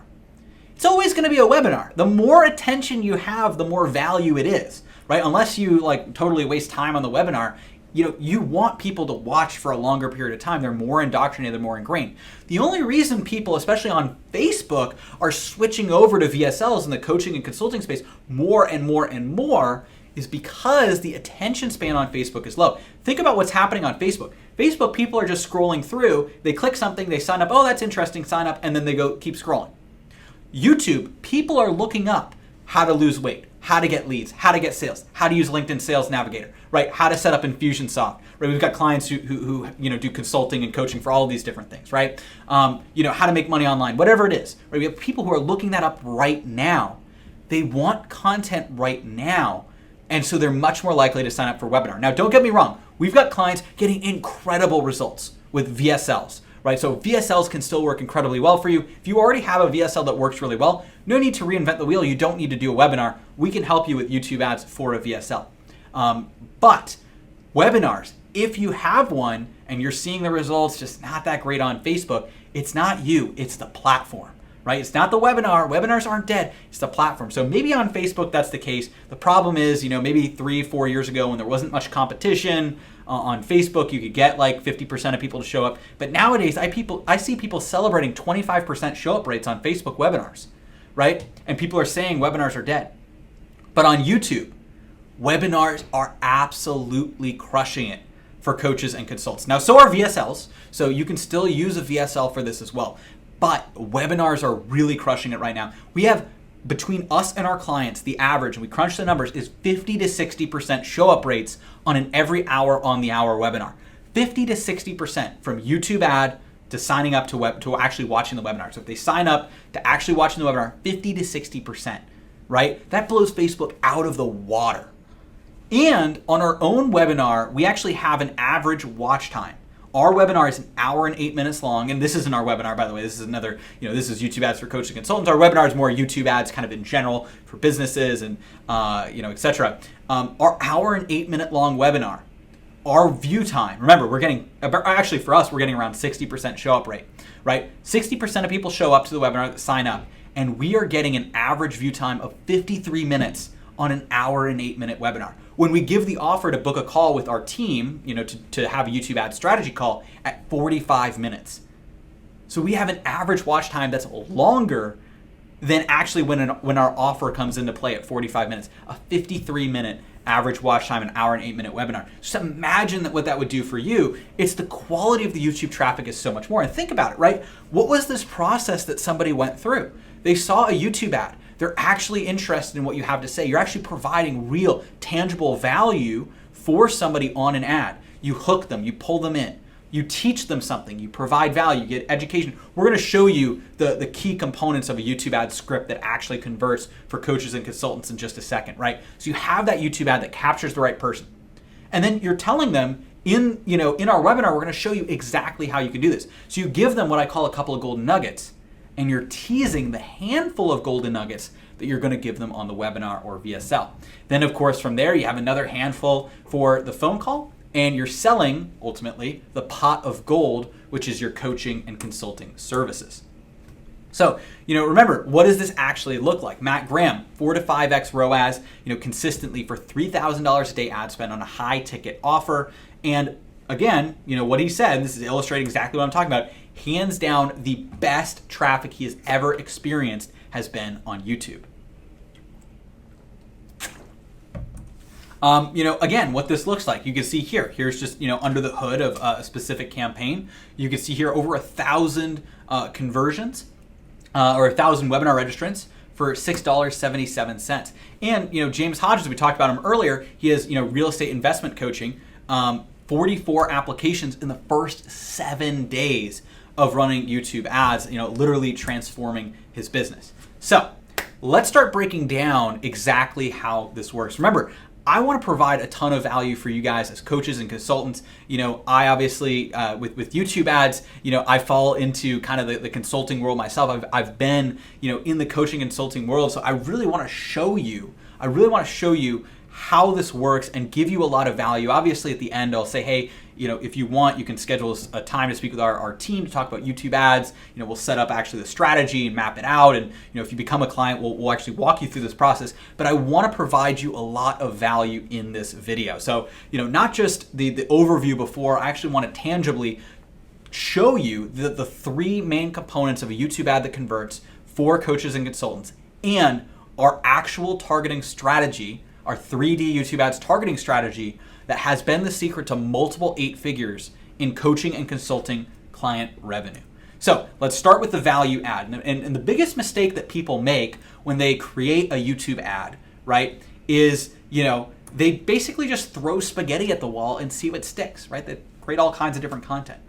It's always going to be a webinar. The more attention you have, the more value it is, right? Unless you totally waste time on the webinar, you want people to watch for a longer period of time. They're more indoctrinated, they're more ingrained. The only reason people, especially on Facebook, are switching over to VSLs in the coaching and consulting space more and more and more is because the attention span on Facebook is low. Think about what's happening on Facebook. Facebook, people are just scrolling through, they click something, they sign up, oh, that's interesting, sign up, and then they go keep scrolling. YouTube, people are looking up how to lose weight, how to get leads, how to get sales, how to use LinkedIn Sales Navigator, right? How to set up Infusionsoft, right? We've got clients who do consulting and coaching for all of these different things, right? How to make money online, whatever it is, right? We have people who are looking that up right now. They want content right now, and so they're much more likely to sign up for a webinar. Now, don't get me wrong. We've got clients getting incredible results with VSLs, right? So VSLs can still work incredibly well for you. If you already have a VSL that works really well, no need to reinvent the wheel. You don't need to do a webinar. We can help you with YouTube ads for a VSL. But webinars, if you have one and you're seeing the results just not that great on Facebook, it's not you, it's the platform, right? It's not the webinar. Webinars aren't dead. It's the platform. So maybe on Facebook that's the case. The problem is, maybe 3-4 years ago when there wasn't much competition on Facebook, you could get 50% of people to show up. But nowadays, I see people celebrating 25% show up rates on Facebook webinars, right? And people are saying webinars are dead. But on YouTube, webinars are absolutely crushing it for coaches and consultants. Now, so are VSLs, so you can still use a VSL for this as well. But webinars are really crushing it right now. We have, between us and our clients, the average, and we crunch the numbers, is 50 to 60% show up rates on an every hour on the hour webinar. 50 to 60% from YouTube ad to signing up to actually watching the webinar. So if they sign up to actually watching the webinar, 50 to 60%, right? That blows Facebook out of the water. And on our own webinar, we actually have an average watch time. Our webinar is 1 hour and 8 minutes long, and this isn't our webinar, by the way. This is another, this is YouTube ads for coaches and consultants. Our webinar is more YouTube ads kind of in general for businesses and, et cetera. Our 1 hour and 8 minute long webinar, our view time, remember, actually for us, we're getting around 60% show up rate, right? 60% of people show up to the webinar that sign up, and we are getting an average view time of 53 minutes on an 1 hour and 8 minute webinar. When we give the offer to book a call with our team, to have a YouTube ad strategy call at 45 minutes. So we have an average watch time that's longer than actually when our offer comes into play at 45 minutes. A 53-minute average watch time, an 1 hour and 8 minute webinar. Just imagine what that would do for you. It's the quality of the YouTube traffic is so much more. And think about it, right? What was this process that somebody went through? They saw a YouTube ad. They're actually interested in what you have to say. You're actually providing real, tangible value for somebody on an ad. You hook them, you pull them in, you teach them something, you provide value, you get education. We're going to show you the key components of a YouTube ad script that actually converts for coaches and consultants in just a second, right? So you have that YouTube ad that captures the right person. And then you're telling them in our webinar, we're going to show you exactly how you can do this. So you give them what I call a couple of golden nuggets, and you're teasing the handful of golden nuggets that you're going to give them on the webinar or VSL. Then, of course, from there, you have another handful for the phone call and you're selling, ultimately, the pot of gold, which is your coaching and consulting services. So, remember, what does this actually look like? Matt Graham, 4 to 5x ROAS, consistently for $3,000 a day ad spend on a high ticket offer. And again, what he said, this is illustrating exactly what I'm talking about, hands down, the best traffic he has ever experienced has been on YouTube. Again, what this looks like, you can see here's just, under the hood of a specific campaign. You can see here over 1,000 conversions or 1,000 webinar registrants for $6.77. And, James Hodges, we talked about him earlier, he has, real estate investment coaching, 44 applications in the first 7 days of running YouTube ads, literally transforming his business. So let's start breaking down exactly how this works. Remember, I want to provide a ton of value for you guys as coaches and consultants. I obviously, with YouTube ads, I fall into kind of the consulting world myself. I've been, in the coaching consulting world. So I really want to show you how this works and give you a lot of value. Obviously, at the end, I'll say, hey, if you want, you can schedule a time to speak with our team to talk about YouTube ads. We'll set up actually the strategy and map it out. And, if you become a client, we'll actually walk you through this process. But I want to provide you a lot of value in this video. So, not just the overview before, I actually want to tangibly show you the 3 main components of a YouTube ad that converts for coaches and consultants and our actual targeting strategy, our 3D YouTube ads targeting strategy that has been the secret to multiple 8 figures in coaching and consulting client revenue. So let's start with the value ad. And the biggest mistake that people make when they create a YouTube ad, right, is, they basically just throw spaghetti at the wall and see what sticks, right? They create all kinds of different content.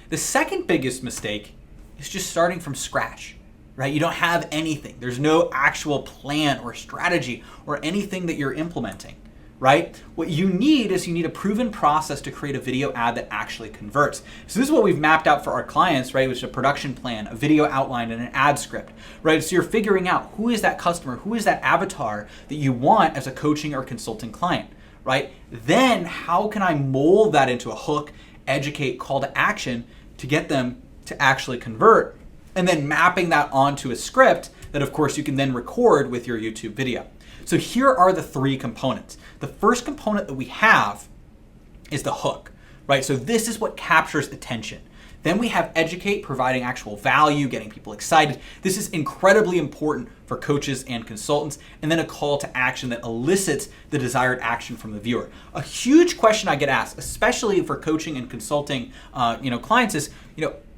The second biggest mistake is just starting from scratch. Right? You don't have anything. There's no actual plan or strategy or anything that you're implementing, right? What you need is a proven process to create a video ad that actually converts. So this is what we've mapped out for our clients, right? Which is a production plan, a video outline, and an ad script, right? So you're figuring out who is that customer, who is that avatar that you want as a coaching or consulting client, right? Then how can I mold that into a hook, educate, call to action to get them to actually convert? And then mapping that onto a script that, of course, you can then record with your YouTube video. So here are the 3 components. The first component that we have is the hook, right? So this is what captures attention. Then we have educate, providing actual value, getting people excited. This is incredibly important for coaches and consultants. And then a call to action that elicits the desired action from the viewer. A huge question I get asked, especially for coaching and consulting clients is,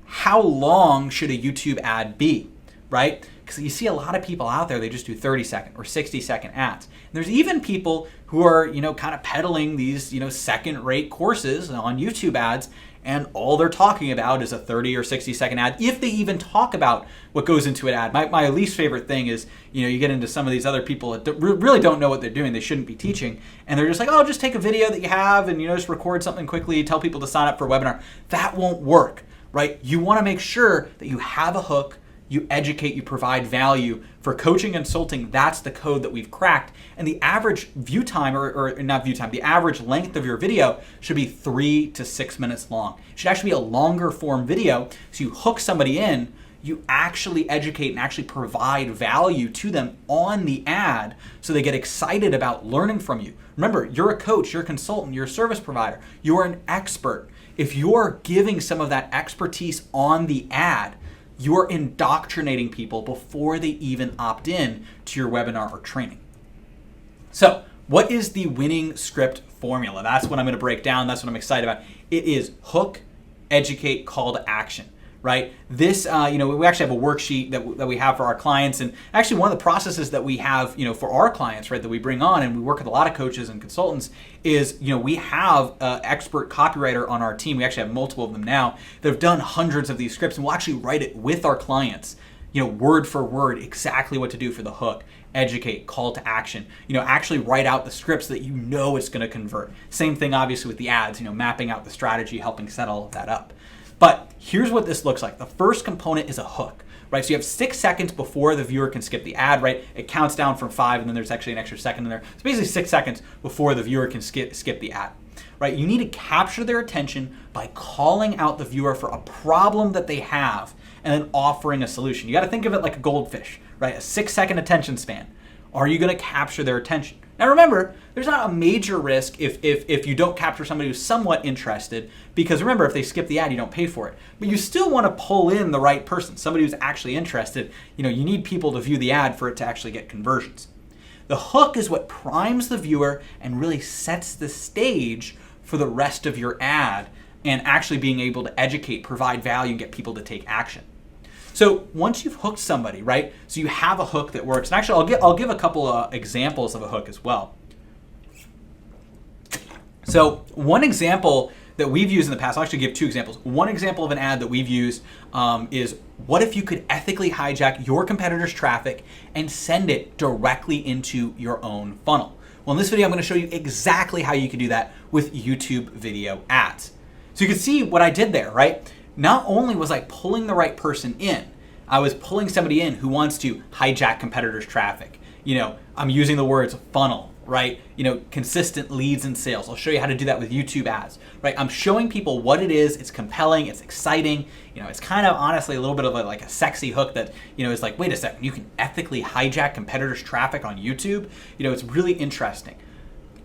how long should a YouTube ad be, right? Because you see a lot of people out there, they just do 30-second or 60-second ads. And there's even people who are, kind of peddling these, second-rate courses on YouTube ads, and all they're talking about is a 30 or 60-second ad, if they even talk about what goes into an ad. My least favorite thing is, you get into some of these other people that really don't know what they're doing. They shouldn't be teaching. And they're just like, oh, just take a video that you have and, just record something quickly, tell people to sign up for a webinar. That won't work. Right? You want to make sure that you have a hook, you educate, you provide value. For coaching and consulting, that's the code that we've cracked. And the average view time, or not view time, the average length of your video should be 3 to 6 minutes long. It should actually be a longer form video. So you hook somebody in, you actually educate and actually provide value to them on the ad so they get excited about learning from you. Remember, you're a coach, you're a consultant, you're a service provider, you're an expert. If you're giving some of that expertise on the ad, you're indoctrinating people before they even opt in to your webinar or training. So, what is the winning script formula? That's what I'm going to break down. That's what I'm excited about. It is hook, educate, call to action. Right? This, we actually have a worksheet that we have for our clients, and actually one of the processes that we have, for our clients, right, that we bring on, and we work with a lot of coaches and consultants, is, we have an expert copywriter on our team. We actually have multiple of them now that have done hundreds of these scripts, and we'll actually write it with our clients, word for word, exactly what to do for the hook, educate, call to action, actually write out the scripts that it's going to convert. Same thing, obviously, with the ads, mapping out the strategy, helping set all of that up. But here's what this looks like. The first component is a hook, right? So you have 6 seconds before the viewer can skip the ad, right? It counts down from 5, and then there's actually an extra second in there. It's basically 6 seconds before the viewer can skip the ad. right? You need to capture their attention by calling out the viewer for a problem that they have and then offering a solution. You got to think of it like a goldfish, right? A 6-second attention span. Are you going to capture their attention? Now remember, there's not a major risk if you don't capture somebody who's somewhat interested, because remember, if they skip the ad, you don't pay for it. But you still want to pull in the right person, somebody who's actually interested. You need people to view the ad for it to actually get conversions. The hook is what primes the viewer and really sets the stage for the rest of your ad and actually being able to educate, provide value, and get people to take action. So once you've hooked somebody, right? So you have a hook that works. And actually, I'll give a couple of examples of a hook as well. So one example that we've used in the past, I'll actually give 2 examples. One example of an ad that we've used is, what if you could ethically hijack your competitor's traffic and send it directly into your own funnel? Well, in this video, I'm going to show you exactly how you can do that with YouTube video ads. So you can see what I did there, right? Not only was I pulling the right person in, I was pulling somebody in who wants to hijack competitors' traffic. I'm using the words funnel, right? Consistent leads and sales. I'll show you how to do that with YouTube ads, right? I'm showing people what it is. It's compelling. It's exciting. It's kind of honestly a little bit of like a sexy hook that, is like, wait a second, you can ethically hijack competitors' traffic on YouTube. It's really interesting.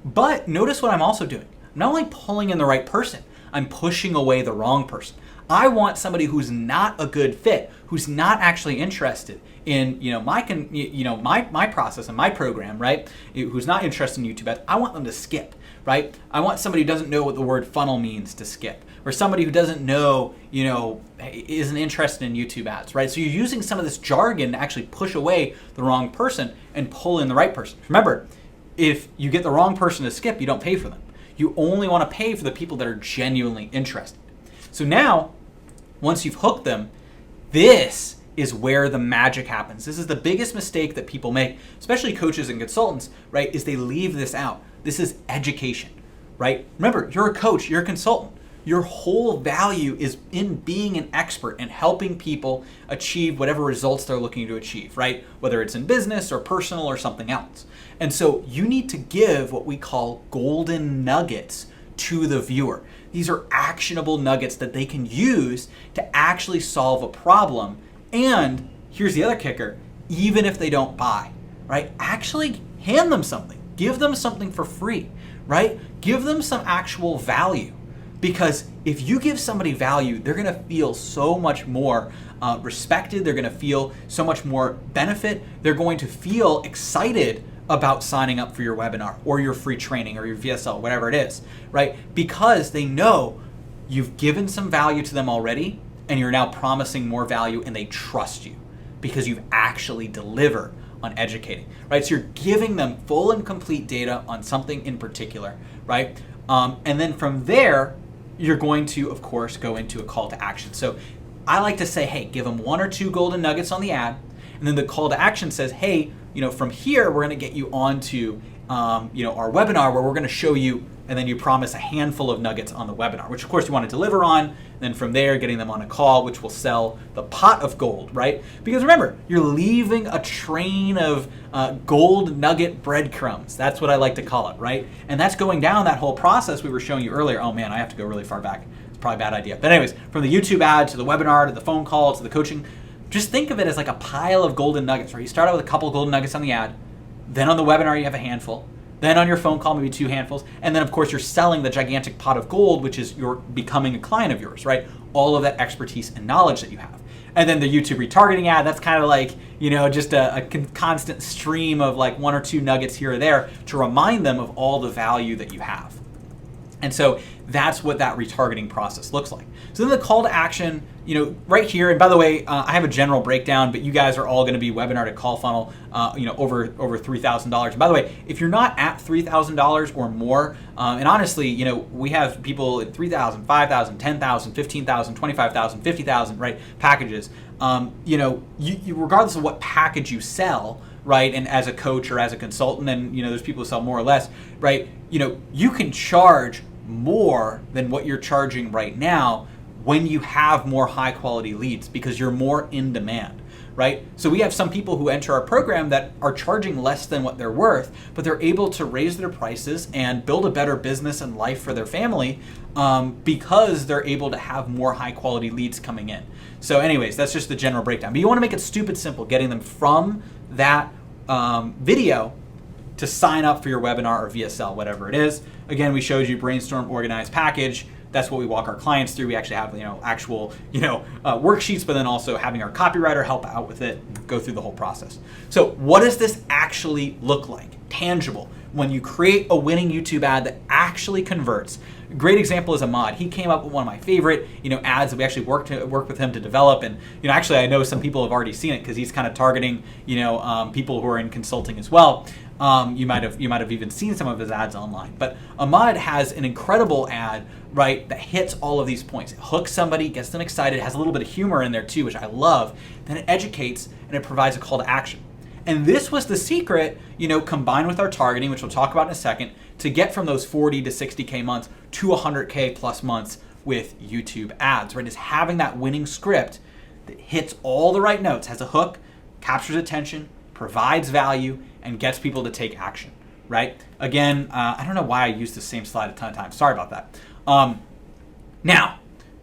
But notice what I'm also doing. I'm not only pulling in the right person, I'm pushing away the wrong person. I want somebody who's not a good fit, who's not actually interested in my process and my program, right? Who's not interested in YouTube ads. I want them to skip, right? I want somebody who doesn't know what the word funnel means to skip, or somebody who doesn't know, isn't interested in YouTube ads, right? So you're using some of this jargon to actually push away the wrong person and pull in the right person. Remember, if you get the wrong person to skip, you don't pay for them. You only want to pay for the people that are genuinely interested. So now, once you've hooked them, this is where the magic happens. This is the biggest mistake that people make, especially coaches and consultants, right? Is they leave this out. This is education, right? Remember, you're a coach, you're a consultant. Your whole value is in being an expert and helping people achieve whatever results they're looking to achieve, right? Whether it's in business or personal or something else. And so you need to give what we call golden nuggets to the viewer. These are actionable nuggets that they can use to actually solve a problem. And here's the other kicker, even if they don't buy, right? Actually hand them something. Give them something for free, right? Give them some actual value. Because if you give somebody value, they're going to feel so much more respected. They're going to feel so much more benefit. They're going to feel excited about signing up for your webinar or your free training or your VSL, whatever it is, right? Because they know you've given some value to them already and you're now promising more value, and they trust you because you've actually delivered on educating, right? So you're giving them full and complete data on something in particular, right? And then from there, you're going to, of course, go into a call to action. So I like to say, hey, give them 1 or 2 golden nuggets on the ad. And then the call to action says, hey, from here, we're going to get you onto, our webinar where we're going to show you, and then you promise a handful of nuggets on the webinar, which of course you want to deliver on. And then from there, getting them on a call, which will sell the pot of gold, right? Because remember, you're leaving a train of gold nugget breadcrumbs. That's what I like to call it, right? And that's going down that whole process we were showing you earlier. Oh man, I have to go really far back. It's probably a bad idea. But anyways, from the YouTube ad to the webinar to the phone call to the coaching, just think of it as like a pile of golden nuggets, right? You start out with a couple of golden nuggets on the ad, then on the webinar you have a handful, then on your phone call maybe 2 handfuls, and then of course you're selling the gigantic pot of gold, which is you're becoming a client of yours, right? All of that expertise and knowledge that you have. And then the YouTube retargeting ad, that's kind of like, just a constant stream of like 1 or 2 nuggets here or there to remind them of all the value that you have. And so that's what that retargeting process looks like. So then the call to action, right here, and by the way, I have a general breakdown, but you guys are all going to be webinar to call funnel, over $3,000. And by the way, if you're not at $3,000 or more, and honestly, we have people at $3,000, $5,000, $10,000, $15,000, $25,000, $50,000, right, packages. You regardless of what package you sell, right, and as a coach or as a consultant, and there's people who sell more or less, right, you can charge more than what you're charging right now when you have more high quality leads because you're more in demand, right? So we have some people who enter our program that are charging less than what they're worth, but they're able to raise their prices and build a better business and life for their family because they're able to have more high quality leads coming in. So anyways, that's just the general breakdown. But you want to make it stupid simple, getting them from that video to sign up for your webinar or VSL, whatever it is. Again, we showed you brainstorm, organize, package. That's what we walk our clients through. We actually have actual worksheets, but then also having our copywriter help out with it, go through the whole process. So what does this actually look like? Tangible. When you create a winning YouTube ad that actually converts. A great example is Ahmad. He came up with one of my favorite ads that we actually worked with him to develop. And actually I know some people have already seen it because he's kind of targeting people who are in consulting as well. You might have even seen some of his ads online. But Ahmad has an incredible ad, right, that hits all of these points. It hooks somebody, gets them excited, has a little bit of humor in there too, which I love. Then it educates and it provides a call to action. And this was the secret, combined with our targeting, which we'll talk about in a second, to get from those 40 to 60K months to 100K plus months with YouTube ads, right? Is having that winning script that hits all the right notes, has a hook, captures attention, provides value, and gets people to take action, right? Again, I don't know why I used the same slide a ton of times. Sorry about that. Now,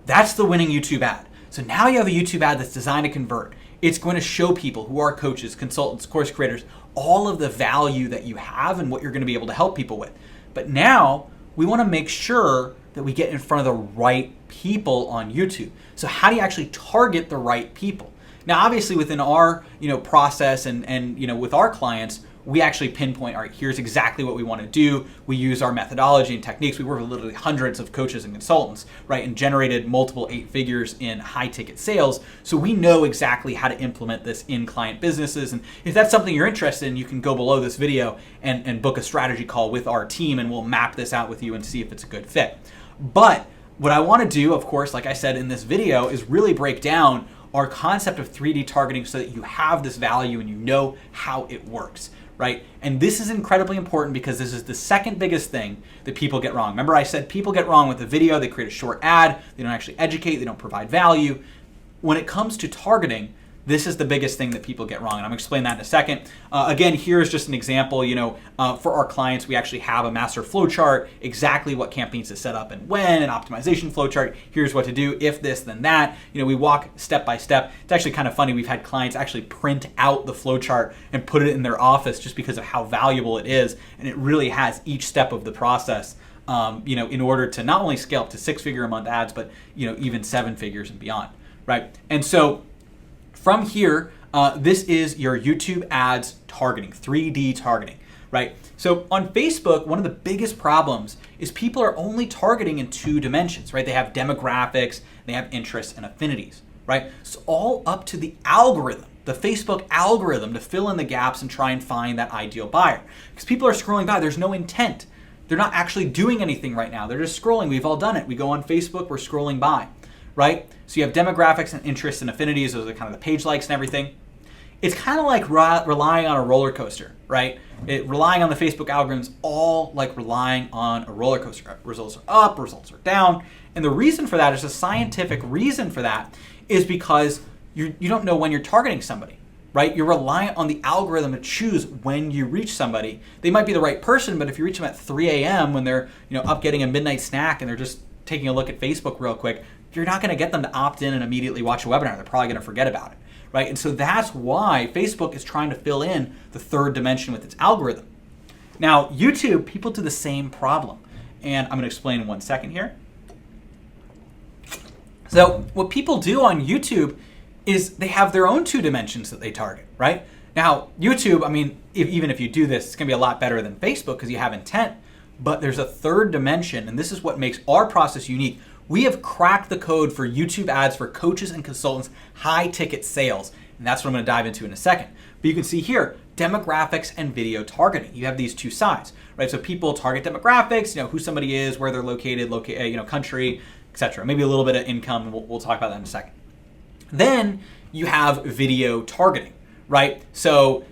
that's the winning YouTube ad. So now you have a YouTube ad that's designed to convert. It's going to show people who are coaches, consultants, course creators, all of the value that you have and what you're going to be able to help people with. But now we want to make sure that we get in front of the right people on YouTube. So how do you actually target the right people? Now, obviously within our process and with our clients, we actually pinpoint, all right, here's exactly what we want to do. We use our methodology and techniques. We work with literally hundreds of coaches and consultants, right, and generated multiple 8 figures in high ticket sales. So we know exactly how to implement this in client businesses. And if that's something you're interested in, you can go below this video and book a strategy call with our team, and we'll map this out with you and see if it's a good fit. But what I want to do, of course, like I said in this video, is really break down our concept of 3D targeting so that you have this value and you know how it works. Right? And this is incredibly important because this is the second biggest thing that people get wrong. Remember I said people get wrong with the video, they create a short ad, they don't actually educate, they don't provide value. When it comes to targeting, this is the biggest thing that people get wrong, and I'm going to explain that in a second. Again, here's just an example. For our clients, we actually have a master flowchart, exactly what campaigns to set up and when, an optimization flowchart. Here's what to do, if this, then that. We walk step by step. It's actually kind of funny. We've had clients actually print out the flowchart and put it in their office just because of how valuable it is, and it really has each step of the process. In order to not only scale up to 6-figure a month ads, but even 7 figures and beyond, right? And so from here, this is your YouTube ads targeting, 3D targeting, right? So on Facebook, one of the biggest problems is people are only targeting in 2 dimensions, right? They have demographics, they have interests and affinities, right? It's all up to the algorithm, the Facebook algorithm, to fill in the gaps and try and find that ideal buyer. Because people are scrolling by, there's no intent. They're not actually doing anything right now. They're just scrolling. We've all done it. We go on Facebook, we're scrolling by. Right? So you have demographics and interests and affinities. Those are kind of the page likes and everything. It's kind of like relying on a roller coaster, right? Relying on the Facebook algorithms, all like relying on a roller coaster. Results are up, results are down. And the reason for that is a scientific reason for that is because you don't know when you're targeting somebody, right? You're reliant on the algorithm to choose when you reach somebody. They might be the right person, but if you reach them at 3 a.m. when they're up getting a midnight snack and they're just taking a look at Facebook real quick, you're not going to get them to opt in and immediately watch a webinar. They're probably going to forget about it, right? And so that's why Facebook is trying to fill in the 3rd dimension with its algorithm. Now, YouTube, people do the same problem, and I'm going to explain in 1 second here. So what people do on YouTube is they have their own 2 dimensions that they target, right? Now, YouTube, even if you do this, it's going to be a lot better than Facebook because you have intent, but there's a 3rd dimension, and this is what makes our process unique. We have cracked the code for YouTube ads for coaches and consultants, high ticket sales. And that's what I'm going to dive into in a second. But you can see here, demographics and video targeting. You have these 2 sides, right? So people target demographics, who somebody is, where they're located, country, etc. Maybe a little bit of income, and we'll talk about that in a second. Then you have video targeting, right? So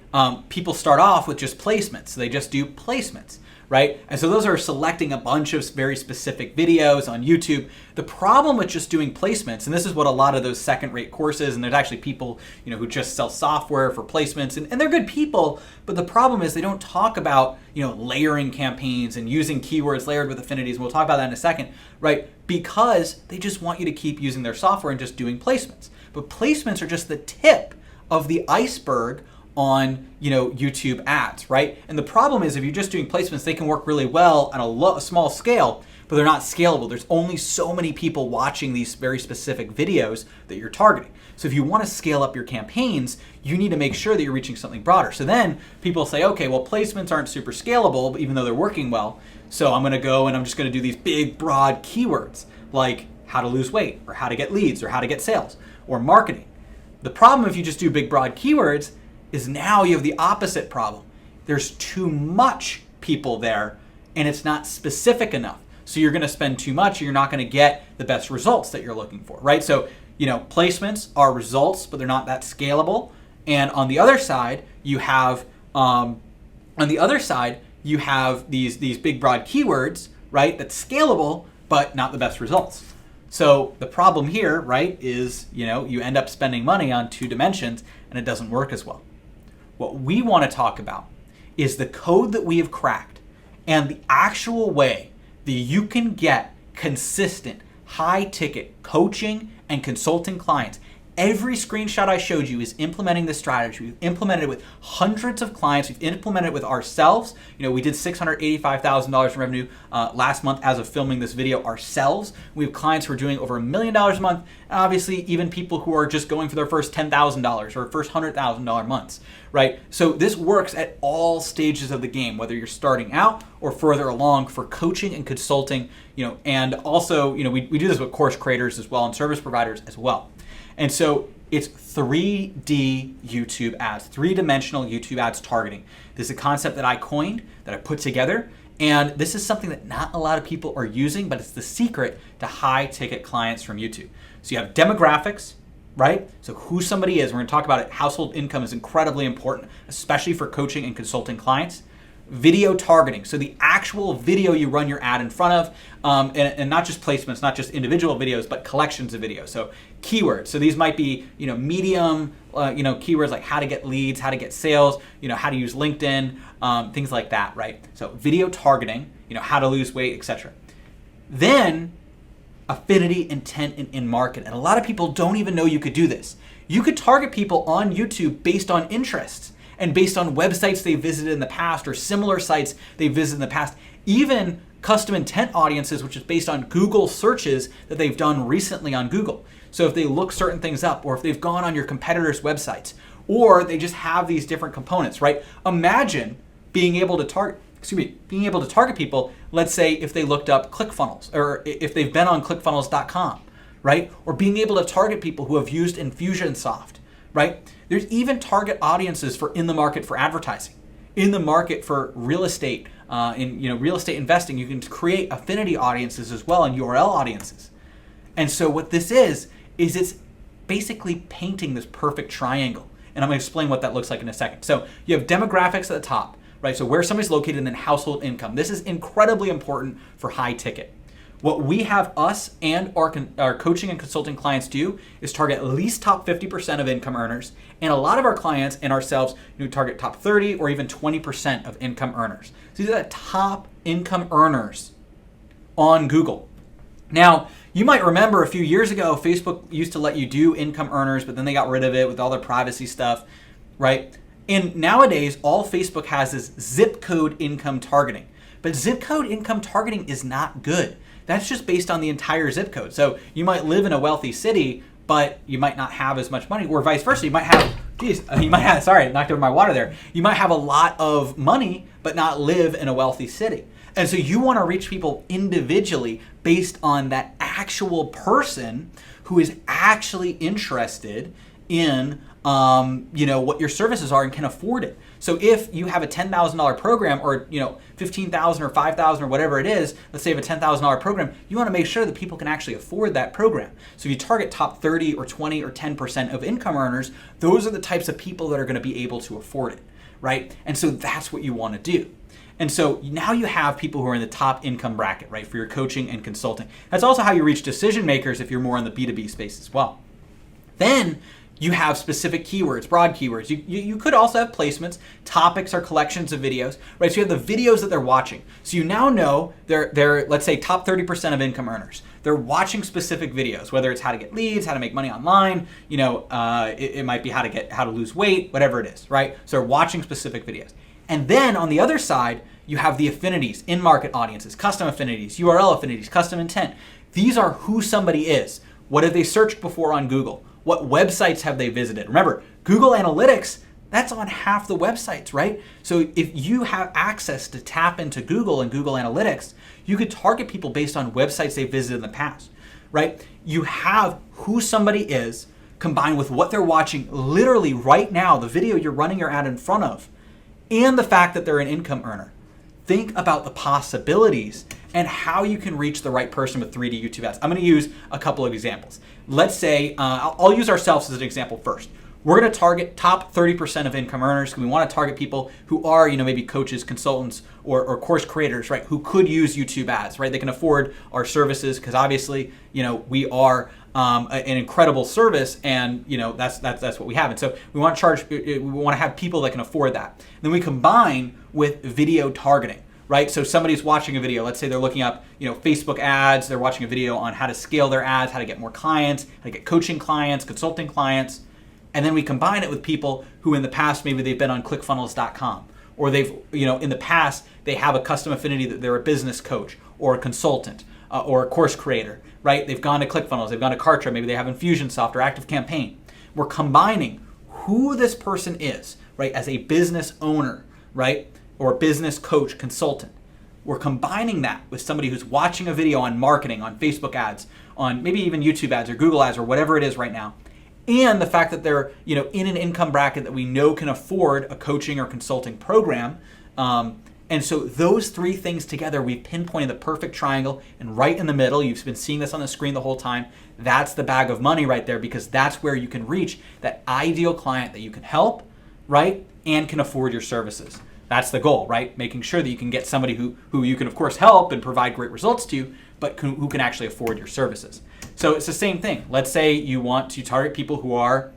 people start off with just placements. So they just do placements, right? And so those are selecting a bunch of very specific videos on YouTube. The problem with just doing placements, and this is what a lot of those second-rate courses, and there's actually people, who just sell software for placements, and they're good people, but the problem is they don't talk about, layering campaigns and using keywords layered with affinities, and we'll talk about that in a second, right? Because they just want you to keep using their software and just doing placements. But placements are just the tip of the iceberg on YouTube ads, right? And the problem is if you're just doing placements, they can work really well on a small scale, but they're not scalable. There's only so many people watching these very specific videos that you're targeting. So if you want to scale up your campaigns, you need to make sure that you're reaching something broader. So then people say, okay, well, placements aren't super scalable, even though they're working well. So I'm going to go and I'm just going to do these big, broad keywords like how to lose weight or how to get leads or how to get sales or marketing. The problem if you just do big, broad keywords is now you have the opposite problem. There's too much people there and it's not specific enough. So you're going to spend too much and you're not going to get the best results that you're looking for, right? So, placements are results, but they're not that scalable. And on the other side, you have these big broad keywords, right? That's scalable, but not the best results. So the problem here, right, is, you end up spending money on two dimensions and it doesn't work as well. What we want to talk about is the code that we have cracked and the actual way that you can get consistent, high-ticket coaching and consulting clients. Every screenshot I showed you is implementing this strategy. We've implemented it with hundreds of clients. We've implemented it with ourselves. We did $685,000 in revenue last month as of filming this video ourselves. We have clients who are doing over $1 million a month. And obviously, even people who are just going for their first $10,000 or first $100,000 months, right? So this works at all stages of the game, whether you're starting out or further along for coaching and consulting, and also, we do this with course creators as well and service providers as well. And so it's 3D YouTube ads, three-dimensional YouTube ads targeting. This is a concept that I coined, that I put together, and this is something that not a lot of people are using, but it's the secret to high-ticket clients from YouTube. So you have demographics, right? So who somebody is, we're going to talk about it. Household income is incredibly important, especially for coaching and consulting clients. Video targeting, so the actual video you run your ad in front of, and not just placements, not just individual videos, but collections of videos. So keywords, so these might be medium, keywords like how to get leads, how to get sales, how to use LinkedIn, things like that, right? So video targeting, how to lose weight, etc. Then affinity, intent, and in-market, and a lot of people don't even know you could do this. You could target people on YouTube based on interests and based on websites they visited in the past or similar sites they visited in the past, even custom intent audiences, which is based on Google searches that they've done recently on Google. So if they look certain things up, or if they've gone on your competitors' websites, or they just have these different components, right? Imagine being able to target people, let's say if they looked up ClickFunnels, or if they've been on ClickFunnels.com, right? Or being able to target people who have used Infusionsoft, right? There's even target audiences for in the market for advertising, in the market for real estate, in real estate investing. You can create affinity audiences as well and URL audiences. And so what this is it's basically painting this perfect triangle. And I'm going to explain what that looks like in a second. So you have demographics at the top, right? So where somebody's located, and then household income. This is incredibly important for high ticket. What we have us and our coaching and consulting clients do is target at least top 50% of income earners. And a lot of our clients and ourselves target top 30 or even 20% of income earners. So these are the top income earners on Google. Now, you might remember a few years ago, Facebook used to let you do income earners, but then they got rid of it with all their privacy stuff, right? And nowadays, all Facebook has is zip code income targeting. But zip code income targeting is not good. That's just based on the entire zip code. So you might live in a wealthy city, but you might not have as much money, or vice versa. You might have, sorry, I knocked over my water there. You might have a lot of money, but not live in a wealthy city. And so you want to reach people individually based on that actual person who is actually interested in what your services are and can afford it. So if you have a $10,000 program, or $15,000 or $5,000 or whatever it is, let's say you have a $10,000 program, you want to make sure that people can actually afford that program. So if you target top 30 or 20 or 10% of income earners, those are the types of people that are going to be able to afford it, right? And so that's what you want to do. And so now you have people who are in the top income bracket, right, for your coaching and consulting. That's also how you reach decision makers if you're more in the B2B space as well. Then you have specific keywords, broad keywords. You could also have placements, topics or collections of videos, right? So you have the videos that they're watching. So you now know they're let's say top 30% of income earners. They're watching specific videos, whether it's how to get leads, how to make money online, it might be how to lose weight, whatever it is, right? So they're watching specific videos. And then on the other side, you have the affinities, in-market audiences, custom affinities, URL affinities, custom intent. These are who somebody is. What have they searched before on Google? What websites have they visited? Remember, Google Analytics, that's on half the websites, right? So if you have access to tap into Google and Google Analytics, you could target people based on websites they've visited in the past, right? You have who somebody is combined with what they're watching literally right now, the video you're running your ad in front of, and the fact that they're an income earner. Think about the possibilities and how you can reach the right person with 3D YouTube ads. I'm going to use a couple of examples. Let's say, I'll use ourselves as an example first. We're going to target top 30% of income earners. We want to target people who are, maybe coaches, consultants, or course creators, right? Who could use YouTube ads, right? They can afford our services because obviously, we are an incredible service, and that's what we have. And so we want to have people that can afford that. And then we combine with video targeting, right? So somebody's watching a video. Let's say they're looking up, Facebook ads. They're watching a video on how to scale their ads, how to get more clients, how to get coaching clients, consulting clients. And then we combine it with people who in the past, maybe they've been on ClickFunnels.com, or they've, in the past, they have a custom affinity that they're a business coach or a consultant or a course creator, right? They've gone to ClickFunnels, they've gone to Kartra, maybe they have Infusionsoft or ActiveCampaign. We're combining who this person is, right, as a business owner, right, or a business coach, consultant. We're combining that with somebody who's watching a video on marketing, on Facebook ads, on maybe even YouTube ads or Google ads or whatever it is right now. And the fact that they're, in an income bracket that we know can afford a coaching or consulting program. And so those three things together, we've pinpointed the perfect triangle, and right in the middle, you've been seeing this on the screen the whole time, that's the bag of money right there, because that's where you can reach that ideal client that you can help, right, and can afford your services. That's the goal, right? Making sure that you can get somebody who you can, of course, help and provide great results to, but who can actually afford your services. So it's the same thing. Let's say you want to target people who are,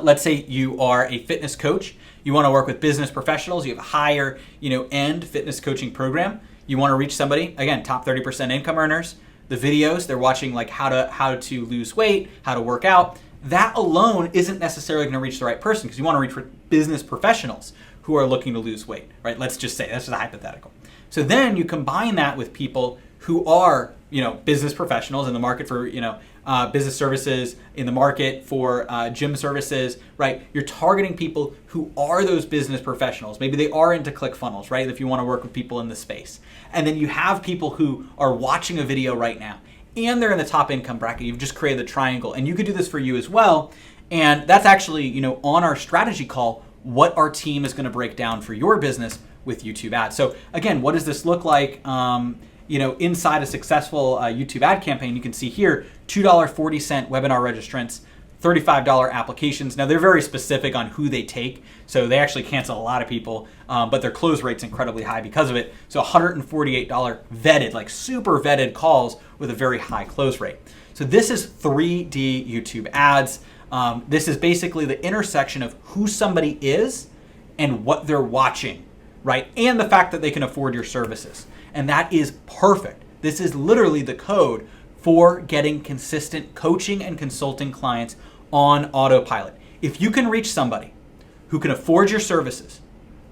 let's say you are a fitness coach. You want to work with business professionals. You have a higher, end fitness coaching program. You want to reach somebody, again, top 30% income earners. The videos, they're watching like how to lose weight, how to work out. That alone isn't necessarily going to reach the right person, because you want to reach business professionals who are looking to lose weight, right? Let's just say, that's just a hypothetical. So then you combine that with people who are, business professionals in the market for, business services, in the market for gym services, right? You're targeting people who are those business professionals. Maybe they are into ClickFunnels, right? If you want to work with people in the space. And then you have people who are watching a video right now, and they're in the top income bracket. You've just created the triangle, and you could do this for you as well. And that's actually, on our strategy call, what our team is going to break down for your business with YouTube ads. So again, what does this look like? Inside a successful YouTube ad campaign, you can see here, $2.40 webinar registrants, $35 applications. Now they're very specific on who they take, so they actually cancel a lot of people, but their close rate's incredibly high because of it. So $148 vetted, like super vetted calls with a very high close rate. So this is 3D YouTube ads. This is basically the intersection of who somebody is and what they're watching, right? And the fact that they can afford your services. And that is perfect. This is literally the code for getting consistent coaching and consulting clients on autopilot. If you can reach somebody who can afford your services,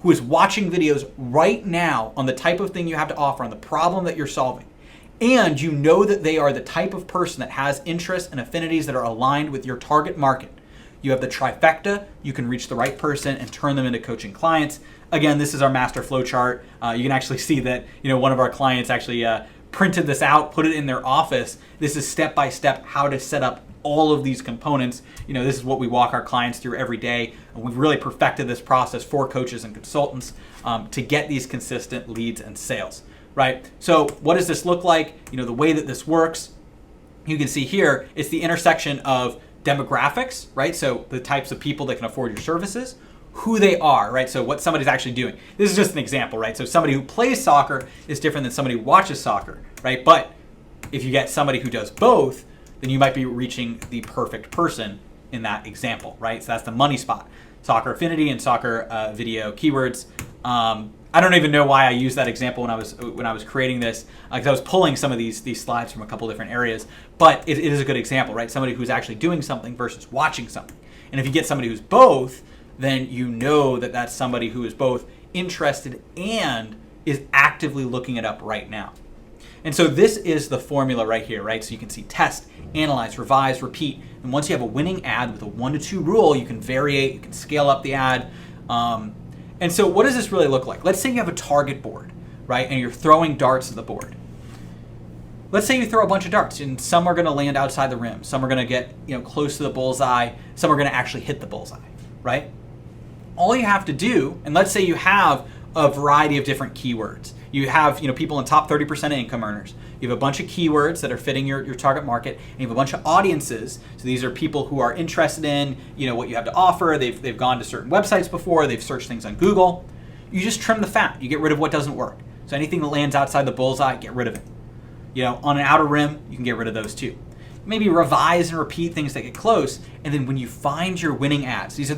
who is watching videos right now on the type of thing you have to offer, on the problem that you're solving, and you know that they are the type of person that has interests and affinities that are aligned with your target market, you have the trifecta. You can reach the right person and turn them into coaching clients. Again, this is our master flow chart. You can actually see that one of our clients actually printed this out, put it in their office. This is step-by-step how to set up all of these components. This is what we walk our clients through every day. And we've really perfected this process for coaches and consultants to get these consistent leads and sales, right? So what does this look like? The way that this works, you can see here, it's the intersection of demographics, right? So the types of people that can afford your services, who they are, right? So what somebody's actually doing. This is just an example, right? So somebody who plays soccer is different than somebody who watches soccer, right? But if you get somebody who does both, then you might be reaching the perfect person in that example, right? So that's the money spot. Soccer affinity and soccer video keywords. I don't even know why I used that example when I was creating this, because I was pulling some of these slides from a couple different areas. But it is a good example, right? Somebody who's actually doing something versus watching something. And if you get somebody who's both, then you know that that's somebody who is both interested and is actively looking it up right now. And so this is the formula right here, right? So you can see test, analyze, revise, repeat. And once you have a winning ad with a 1 to 2 rule, you can variate, you can scale up the ad. And so what does this really look like? Let's say you have a target board, right? And you're throwing darts at the board. Let's say you throw a bunch of darts and some are gonna land outside the rim. Some are gonna get close to the bullseye. Some are gonna actually hit the bullseye, right? All you have to do, and let's say you have a variety of different keywords. You have people in top 30% of income earners. You have a bunch of keywords that are fitting your target market, and you have a bunch of audiences. So these are people who are interested in what you have to offer. They've gone to certain websites before. They've searched things on Google. You just trim the fat. You get rid of what doesn't work. So anything that lands outside the bullseye, get rid of it. On an outer rim, you can get rid of those too. Maybe revise and repeat things that get close, and then when you find your winning ads, these are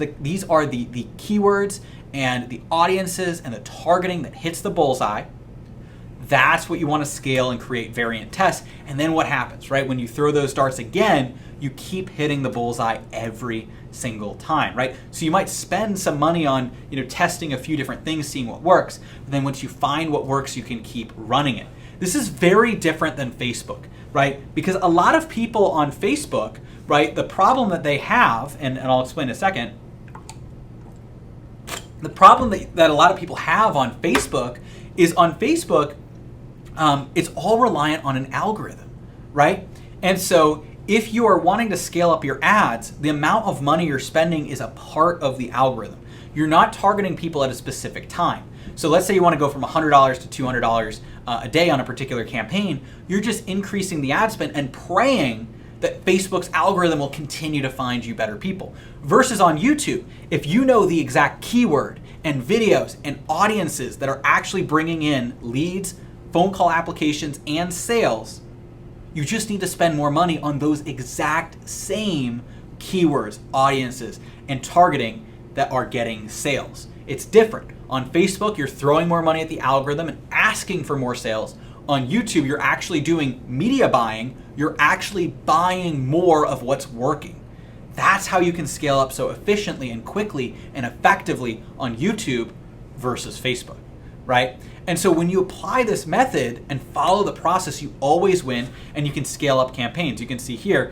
the keywords and the audiences and the targeting that hits the bullseye. That's what you want to scale and create variant tests. And then what happens, right? When you throw those darts again, you keep hitting the bullseye every single time, right? So you might spend some money on testing a few different things, seeing what works. But then once you find what works, you can keep running it. This is very different than Facebook, right? Because a lot of people on Facebook, right, the problem that they have, and I'll explain in a second, the problem that a lot of people have on Facebook is on Facebook, it's all reliant on an algorithm, right? And so if you are wanting to scale up your ads, the amount of money you're spending is a part of the algorithm. You're not targeting people at a specific time. So let's say you want to go from $100 to $200 a day on a particular campaign. You're just increasing the ad spend and praying that Facebook's algorithm will continue to find you better people. Versus on YouTube, if you know the exact keyword and videos and audiences that are actually bringing in leads, phone call applications, and sales, you just need to spend more money on those exact same keywords, audiences, and targeting that are getting sales. It's different. On Facebook, you're throwing more money at the algorithm and asking for more sales. On YouTube, you're actually doing media buying. You're actually buying more of what's working. That's how you can scale up so efficiently and quickly and effectively on YouTube versus Facebook, right? And so when you apply this method and follow the process, you always win, and you can scale up campaigns. You can see here,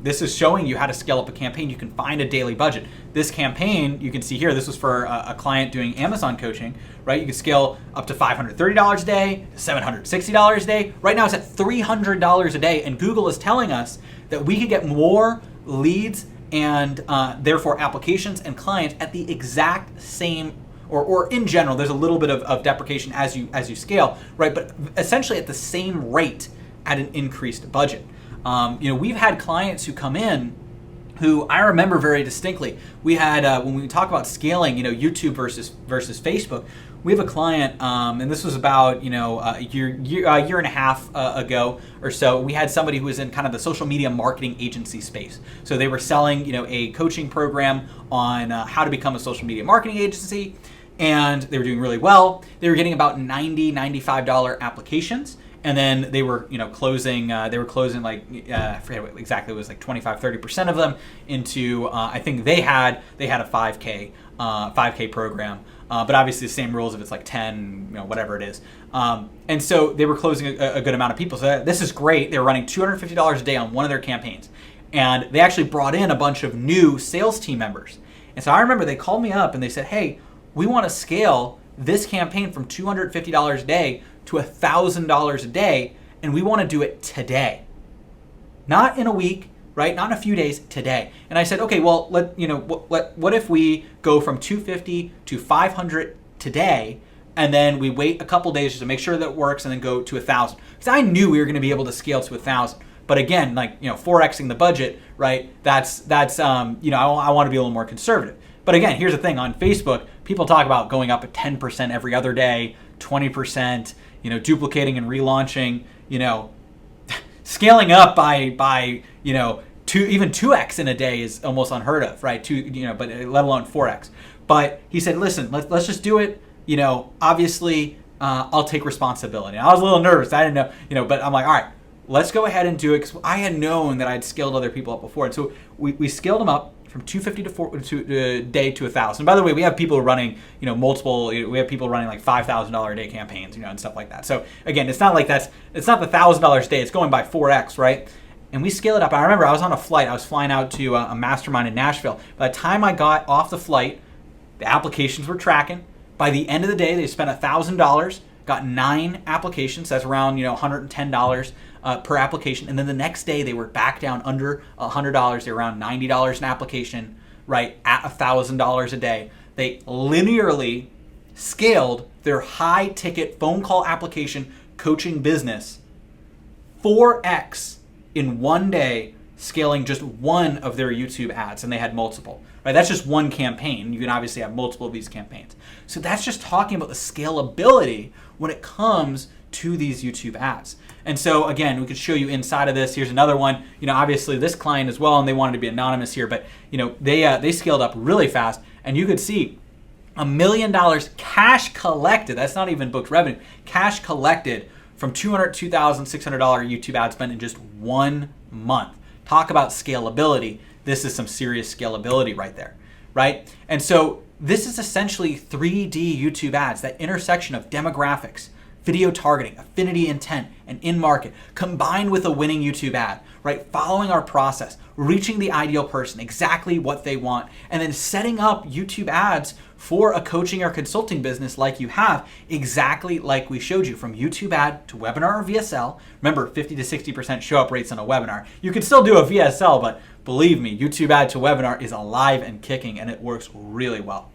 this is showing you how to scale up a campaign. You can find a daily budget. This campaign, you can see here, this was for a client doing Amazon coaching, right? You can scale up to $530 a day, $760 a day. Right now it's at $300 a day, and Google is telling us that we could get more leads and therefore applications and clients at the exact same or in general, there's a little bit of deprecation as you scale, right? But essentially at the same rate at an increased budget. We've had clients who come in who I remember very distinctly. We had, when we talk about scaling, YouTube versus Facebook, we have a client, and this was about, a year and a half ago or so. We had somebody who was in kind of the social media marketing agency space. So they were selling, a coaching program on how to become a social media marketing agency. And they were doing really well. They were getting about $90, $95 applications. And then they were, closing like, I forget what exactly, it was like 25, 30% of them into, I think they had a 5K program. But obviously the same rules if it's like 10, whatever it is. And so they were closing a good amount of people. So this is great. They were running $250 a day on one of their campaigns. And they actually brought in a bunch of new sales team members. And so I remember they called me up and they said, hey, we want to scale this campaign from $250 a day to $1,000 a day, and we want to do it today. Not in a week, right? Not in a few days, today. And I said, okay, well, what if we go from $250 to $500 today, and then we wait a couple days just to make sure that it works, and then go to $1,000? Because I knew we were going to be able to scale to $1,000. But again, 4xing the budget, right? That's I want to be a little more conservative. But again, here's the thing. On Facebook, people talk about going up at 10% every other day, 20%, duplicating and relaunching, scaling up by even 2x in a day is almost unheard of, right? But let alone 4x. But he said, listen, let's just do it. Obviously, I'll take responsibility. And I was a little nervous. I didn't know, but I'm like, all right, let's go ahead and do it. 'Cause I had known that I'd scaled other people up before. And so we scaled them up from 250 to a day to 1,000. By the way, we have people running, multiple. We have people running like $5,000 a day campaigns, and stuff like that. So again, it's not the $1,000 a day. It's going by 4x, right? And we scale it up. I remember I was on a flight. I was flying out to a mastermind in Nashville. By the time I got off the flight, the applications were tracking. By the end of the day, they spent $1,000, got 9 applications. That's around $110 per application. And then the next day, they were back down under $100. They were around $90 an application, right, at $1,000 a day. They linearly scaled their high-ticket phone call application coaching business 4x in one day, scaling just one of their YouTube ads, and they had multiple. Right, that's just one campaign. You can obviously have multiple of these campaigns. So that's just talking about the scalability when it comes to these YouTube ads. And so again, we could show you inside of this. Here's another one. Obviously this client as well, and they wanted to be anonymous here, but they scaled up really fast, and you could see $1 million cash collected. That's not even booked revenue. Cash collected from $202,600 YouTube ad spend in just 1 month. Talk about scalability. This is some serious scalability right there, right? And so this is essentially 3D YouTube ads, that intersection of demographics, video targeting, affinity intent, and in-market, combined with a winning YouTube ad, right? Following our process, reaching the ideal person, exactly what they want, and then setting up YouTube ads for a coaching or consulting business like you have, exactly like we showed you, from YouTube ad to webinar or VSL. Remember, 50 to 60% show-up rates on a webinar. You can still do a VSL, but believe me, YouTube ad to webinar is alive and kicking, and it works really well.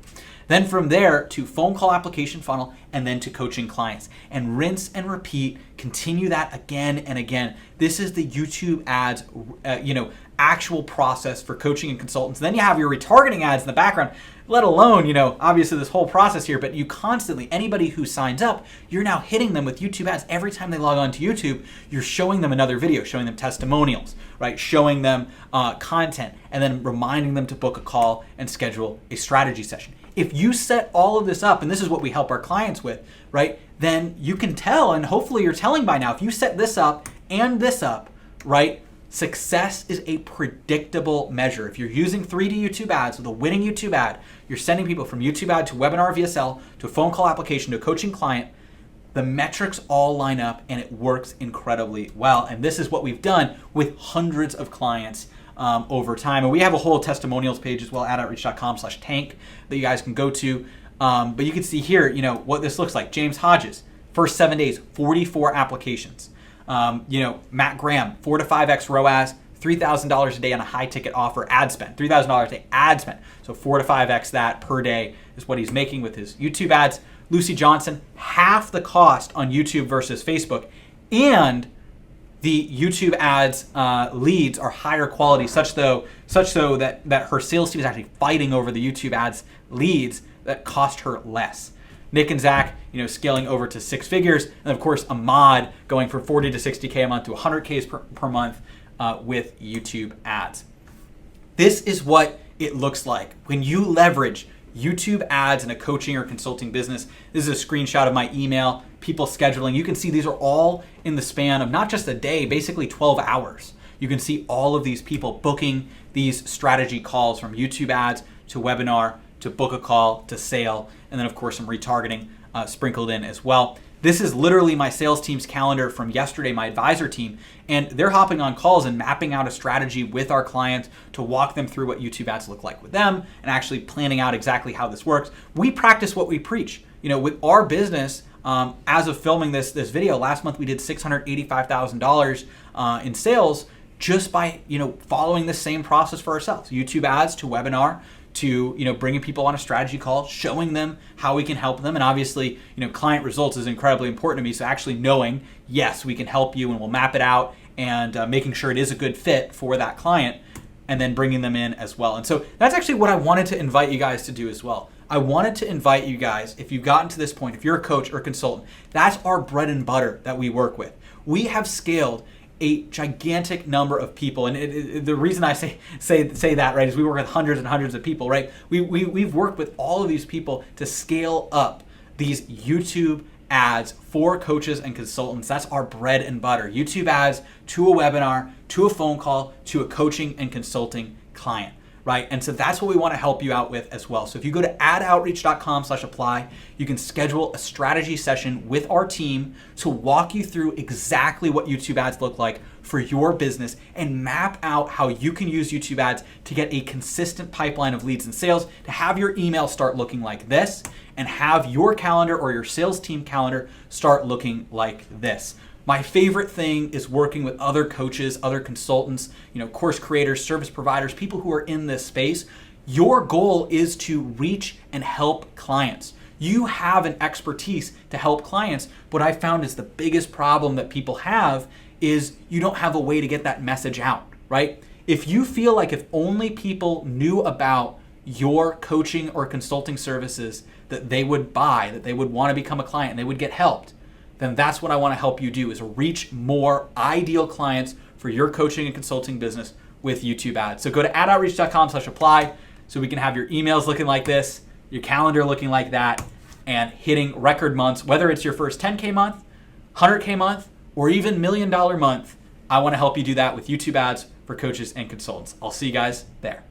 Then from there to phone call application funnel, and then to coaching clients. And rinse and repeat, continue that again and again. This is the YouTube ads, actual process for coaching and consultants. Then you have your retargeting ads in the background, let alone, obviously this whole process here, but you constantly, anybody who signs up, you're now hitting them with YouTube ads. Every time they log on to YouTube, you're showing them another video, showing them testimonials, right? Showing them content, and then reminding them to book a call and schedule a strategy session. If you set all of this up, and this is what we help our clients with, right, then you can tell, and hopefully you're telling by now, if you set this up and this up, right, success is a predictable measure. If you're using 3D YouTube ads with a winning YouTube ad, you're sending people from YouTube ad to webinar VSL to a phone call application to a coaching client, the metrics all line up and it works incredibly well. And this is what we've done with hundreds of clients over time. And we have a whole testimonials page as well, AdOutreach.com/tank, that you guys can go to. But you can see here, what this looks like. James Hodges, first 7 days, 44 applications. Matt Graham, 4 to 5x ROAS, $3,000 a day on a high ticket offer ad spend, $3,000 a day ad spend. So 4 to 5x that per day is what he's making with his YouTube ads. Lucy Johnson, half the cost on YouTube versus Facebook, and the YouTube ads leads are higher quality, such so that her sales team is actually fighting over the YouTube ads leads that cost her less. Nick and Zach, scaling over to 6 figures, and of course Ahmad going from 40 to 60K a month to 100K per month with YouTube ads. This is what it looks like when you leverage YouTube ads in a coaching or consulting business. This is a screenshot of my email, people scheduling. You can see these are all in the span of not just a day, basically 12 hours. You can see all of these people booking these strategy calls, from YouTube ads to webinar to book a call to sale, and then of course some retargeting sprinkled in as well. This is literally my sales team's calendar from yesterday, my advisor team, and they're hopping on calls and mapping out a strategy with our clients to walk them through what YouTube ads look like with them and actually planning out exactly how this works. We practice what we preach. With our business, as of filming this video, last month we did $685,000 in sales just by following the same process for ourselves. YouTube ads to webinar to bringing people on a strategy call, showing them how we can help them, and obviously client results is incredibly important to me. So actually knowing, yes, we can help you and we'll map it out, and making sure it is a good fit for that client. and then bringing them in as well. And so that's actually what I wanted to invite you guys to do as well. I wanted to invite you guys, if you've gotten to this point, if you're a coach or a consultant, that's our bread and butter that we work with. We have scaled a gigantic number of people, and the reason I say that, right, is we work with hundreds and hundreds of people, right? We've worked with all of these people to scale up these YouTube ads for coaches and consultants. That's our bread and butter. YouTube ads to a webinar, to a phone call, to a coaching and consulting client, right? And so that's what we want to help you out with as well. So if you go to adoutreach.com/apply, you can schedule a strategy session with our team to walk you through exactly what YouTube ads look like for your business and map out how you can use YouTube ads to get a consistent pipeline of leads and sales, to have your email start looking like this and have your calendar or your sales team calendar start looking like this. My favorite thing is working with other coaches, other consultants, course creators, service providers, people who are in this space. Your goal is to reach and help clients. You have an expertise to help clients. What I found is the biggest problem that people have is you don't have a way to get that message out, right? If you feel like if only people knew about your coaching or consulting services that they would buy, that they would want to become a client and they would get helped, then that's what I want to help you do, is reach more ideal clients for your coaching and consulting business with YouTube ads. So go to adoutreach.com/apply so we can have your emails looking like this, your calendar looking like that, and hitting record months, whether it's your first 10K month, 100K month, or even $1 million month. I want to help you do that with YouTube ads for coaches and consultants. I'll see you guys there.